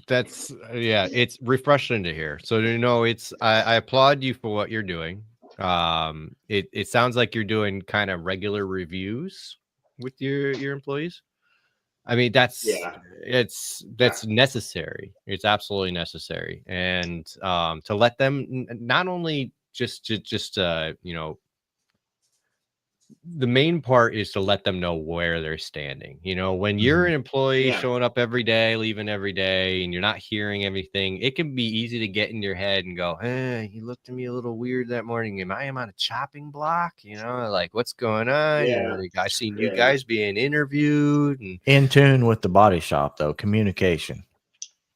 That's yeah, it's refreshing to hear. So, you know, I applaud you for what you're doing. It sounds like you're doing kind of regular reviews with your employees. I mean, that's necessary. It's absolutely necessary. And to let them not only just you know, the main part is to let them know where they're standing. You know, when you're an employee showing up every day, leaving every day, and you're not hearing everything, it can be easy to get in your head and go, hey, he looked at me a little weird that morning. Am I on a chopping block? You know, like, what's going on? You know, like, I seen you guys being interviewed. And in tune with the body shop, though, communication.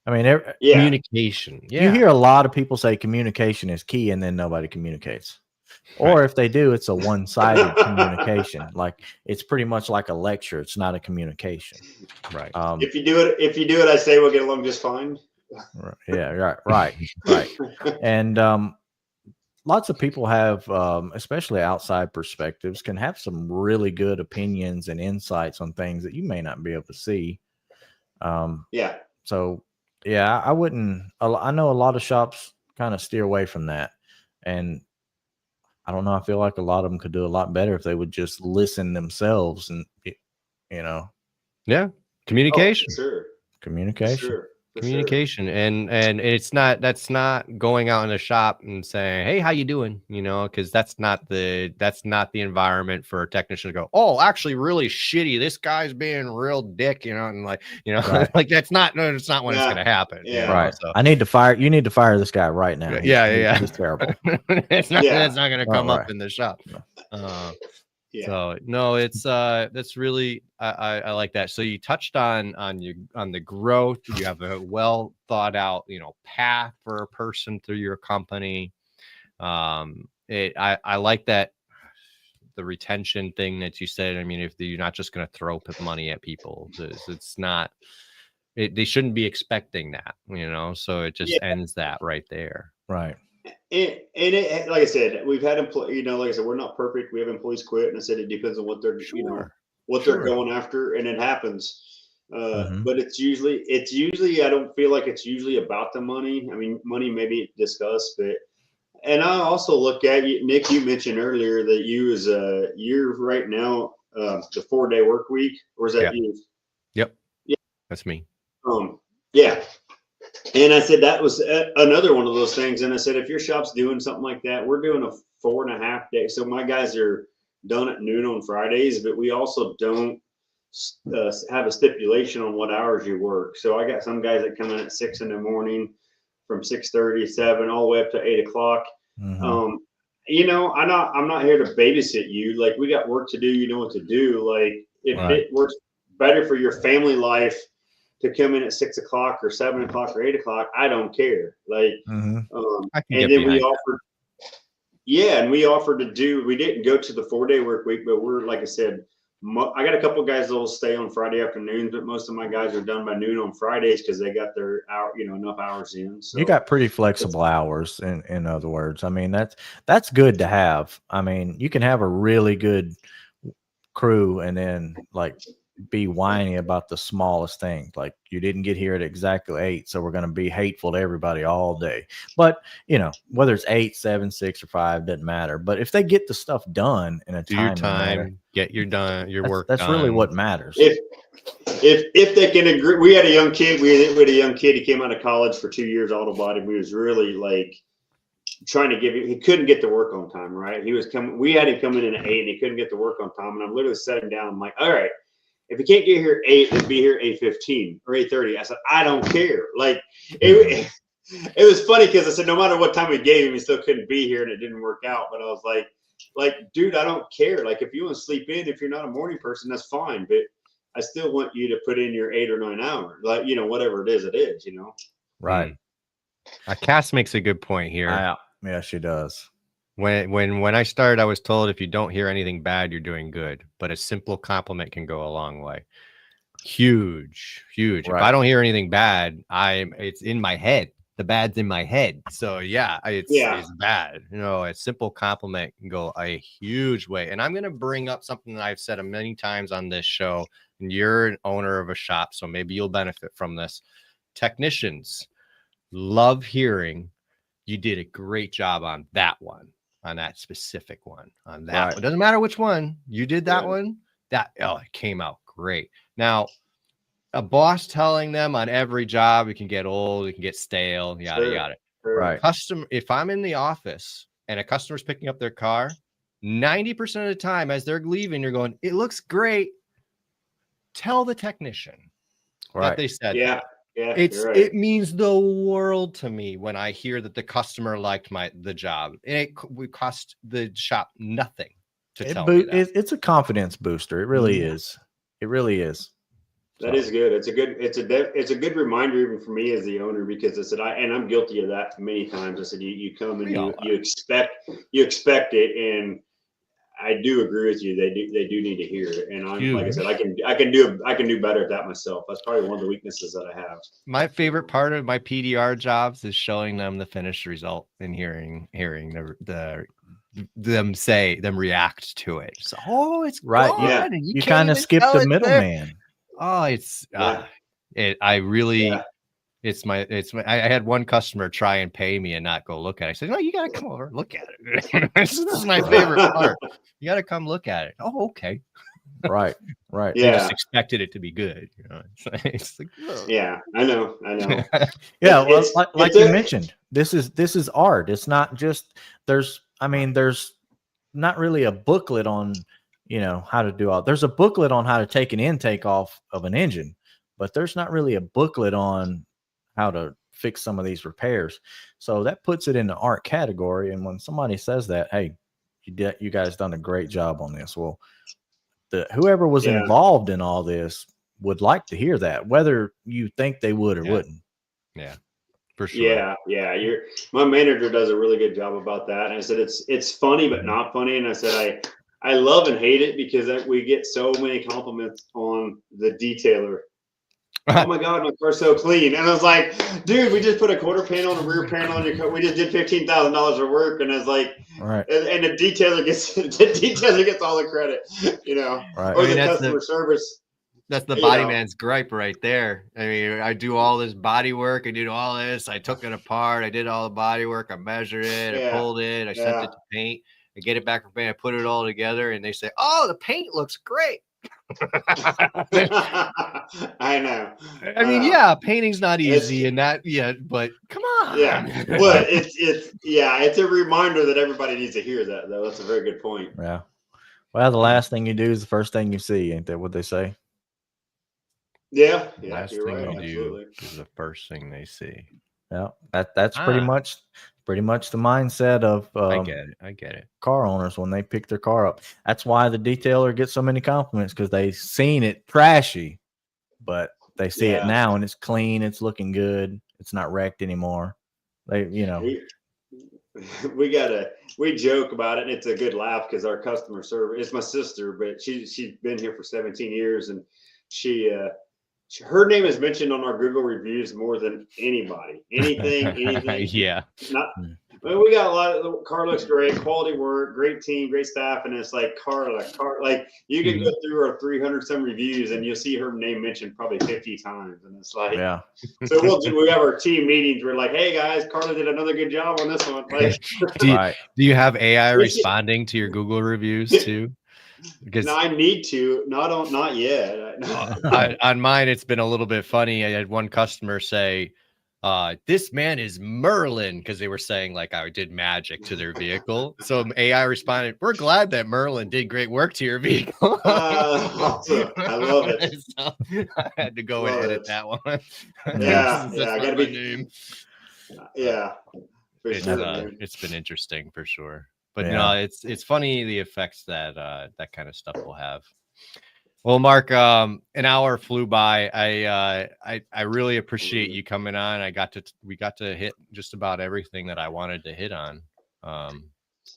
I mean, communication. You hear a lot of people say communication is key, and then nobody communicates. Or if they do, it's a one-sided communication. Like, it's pretty much like a lecture. It's not a communication. Right. If you do it, I say we'll get along just fine. Right. And lots of people have, especially outside perspectives, can have some really good opinions and insights on things that you may not be able to see. So, yeah, I wouldn't. I know a lot of shops kind of steer away from that, and I don't know. I feel like a lot of them could do a lot better if they would just listen themselves, and, you know. Yeah. Communication. Communication. And that's not going out in the shop and saying, hey, how you doing? You know, because that's not the environment for a technician to go, oh, actually really shitty, this guy's being real dick, you know, and like, you know, like that's not when it's going to happen. You know? Right. So, you need to fire this guy right now. He's terrible. It's not going to come up in the shop. So no, that's really, I like that. So you touched on the growth. You have a well thought out, you know, path for a person through your company. I like that, the retention thing that you said. I mean, if you're not just going to throw money at people, it's not. They shouldn't be expecting that, you know. So it just ends that right there. Right. And it, like I said, we've had employees, you know, like I said, we're not perfect. We have employees quit, and I said it depends on what they're, you know, what they're going after, and it happens. But it's usually, I don't feel like it's usually about the money. I mean, money may be discussed, but, and I also look at you, Nick, you mentioned earlier that you're right now, the 4-day work week, or is that you? Yep. Yeah. That's me. Yeah. And I said that was another one of those things. And I said, if your shop's doing something like that, we're doing a 4.5 day. So my guys are done at noon on Fridays, but we also don't have a stipulation on what hours you work. So I got some guys that come in at 6 in the morning, from 6:30, 7, all the way up to 8 o'clock. You know, I'm not here to babysit you. Like, we got work to do. You know what to do. Like, if it works better for your family life to come in at 6 o'clock or 7 o'clock or 8 o'clock, I don't care. Like, and then we offered, and we offered to do, we didn't go to the 4-day work week, but we're, like I said, I got a couple guys that will stay on Friday afternoons, but most of my guys are done by noon on Fridays because they got their hour, enough hours in. So You got pretty flexible hours, in other words. I mean, that's good to have. I mean, you can have a really good crew and then like be whiny about the smallest thing. Like you didn't get here at exactly 8, so we're going to be hateful to everybody all day. But whether it's 8, 7, 6, or 5 doesn't matter. But if they get the stuff done in a Do your timely manner, time, get your work that's done. really what matters. If they can agree, we had a young kid. We had a young kid. He came out of college for 2 years, auto body. We was really like trying to give him. He couldn't get to work on time. Right? He was coming. We had him coming in at 8, and he couldn't get to work on time. And I'm literally sitting down. I'm like, all right, if he can't get here at 8, then be here at 8:15 or 8:30. I said, I don't care. Like it was funny because I said no matter what time we gave him, he still couldn't be here, and it didn't work out. But I was like, dude, I don't care. Like if you want to sleep in, if you're not a morning person, that's fine. But I still want you to put in your 8 or 9 hours, like whatever it is, Right. Cass makes a good point here. Yeah, she does. When I started, I was told if you don't hear anything bad, you're doing good. But a simple compliment can go a long way. Huge. Right. If I don't hear anything bad, it's in my head. The bad's in my head. So yeah, it's bad. A simple compliment can go a huge way. And I'm going to bring up something that I've said many times on this show. And you're an owner of a shop, so maybe you'll benefit from this. Technicians love hearing you did a great job on that one, on that specific one, on that one. It doesn't matter which one you did that one. It came out great. Now, a boss telling them on every job, it can get old, it can get stale, yada yada. Right. If I'm in the office and a customer's picking up their car, 90% of the time as they're leaving, you're going, it looks great. Tell the technician that they said that. Yeah, It means the world to me when I hear that the customer liked the job. And it would cost the shop nothing to tell me that. It's a confidence booster. It really is. It really is. That is good. It's a good reminder even for me as the owner, because I said I'm guilty of that many times. I said you come and you expect it, and I do agree with you. They do need to hear it, and like I said, I can do better at that myself. That's probably one of the weaknesses that I have. My favorite part of my PDR jobs is showing them the finished result and hearing them react to it. So, it's right. Good. Yeah, you kind of skip the middleman. Oh, it's it's my I had one customer try and pay me and not go look at it. I said, no, you gotta come over and look at it. This is my favorite part. You gotta come look at it. Oh, okay. Right. Yeah. I just expected it to be good. It's like, yeah, I know. Yeah, well, like you mentioned, this is art. It's not just there's not really a booklet on how to do all. There's a booklet on how to take an intake off of an engine, but there's not really a booklet on how to fix some of these repairs. So that puts it in the art category. And when somebody says that, hey, you guys done a great job on this. Well, whoever was involved in all this would like to hear that, whether you think they would or wouldn't. Yeah, for sure. Yeah. My manager does a really good job about that. And I said, it's funny, but not funny. And I said, I love and hate it because we get so many compliments on the detailer. Oh my God, my car's so clean. And I was like, dude, we just put a quarter panel and a rear panel on your car. We just did $15,000 of work. And I was like, right. And the detailer gets all the credit, Right. Or the customer service. That's the body man's gripe right there. I mean, I do all this body work. I did all this. I took it apart. I did all the body work. I measured it. I pulled it. I sent it to paint. I get it back from paint. I put it all together. And they say, oh, the paint looks great. I know. I mean, painting's not easy but come on. Yeah. Well, it's a reminder that everybody needs to hear that, though. That's a very good point. Yeah. Well, the last thing you do is the first thing you see, ain't that what they say? Yeah. Last you're thing right. you do is the first thing they see. Yeah. That's pretty much the mindset of I get it. Car owners when they pick their car up. That's why the detailer gets so many compliments, because they've seen it trashy, but they see it now and it's clean, it's looking good, it's not wrecked anymore. we joke about it, and it's a good laugh because our customer service, it's my sister, but she's been here for 17 years, and her name is mentioned on our Google reviews more than anybody. Anything. Yeah. Not. Well, we got a lot of. Car looks great, quality work, great team, great staff, and it's like Carla. Like you can go through our 300 some reviews, and you'll see her name mentioned probably 50 times, and it's like, Yeah. So we have our team meetings. We're like, hey guys, Carla did another good job on this one. Like, Right. Do you have AI responding to your Google reviews too? Because no, I need to. Not yet. on mine, it's been a little bit funny. I had one customer say, this man is Merlin, because they were saying like I did magic to their vehicle. So AI responded, we're glad that Merlin did great work to your vehicle. Awesome. I love it. So I had to go and edit that one. Yeah, That's I not gotta my be. name. Yeah, for sure. It's been interesting for sure. But Yeah. it's funny the effects that that kind of stuff will have. Well, Mark, an hour flew by. I really appreciate you coming on. We got to hit just about everything that I wanted to hit on.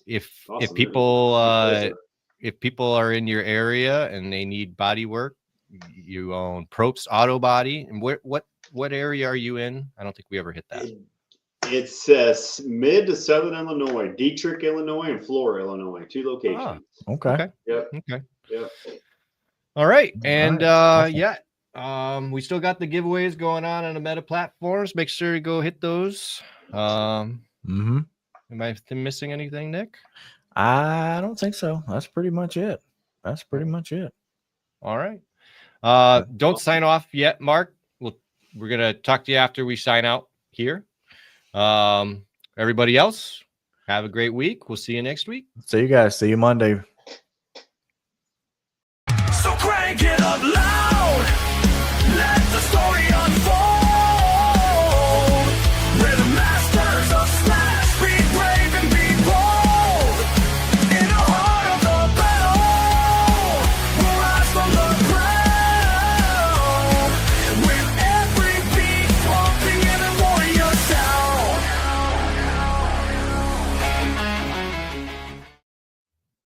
If people are in your area and they need body work, you own Probst Auto Body. And what area are you in? I don't think we ever hit that. It's mid to southern Illinois, Dietrich, Illinois, and Flora, Illinois. 2 locations. Okay. Yep. Okay. Yep. All right. And Awesome. we still got the giveaways going on the Meta platforms. Make sure you go hit those. Am I missing anything, Nick? I don't think so. That's pretty much it. All right. Don't sign off yet, Mark. We're gonna talk to you after we sign out here. Everybody else, have a great week. We'll see you next week. See you guys. See you Monday. So crank it up loud.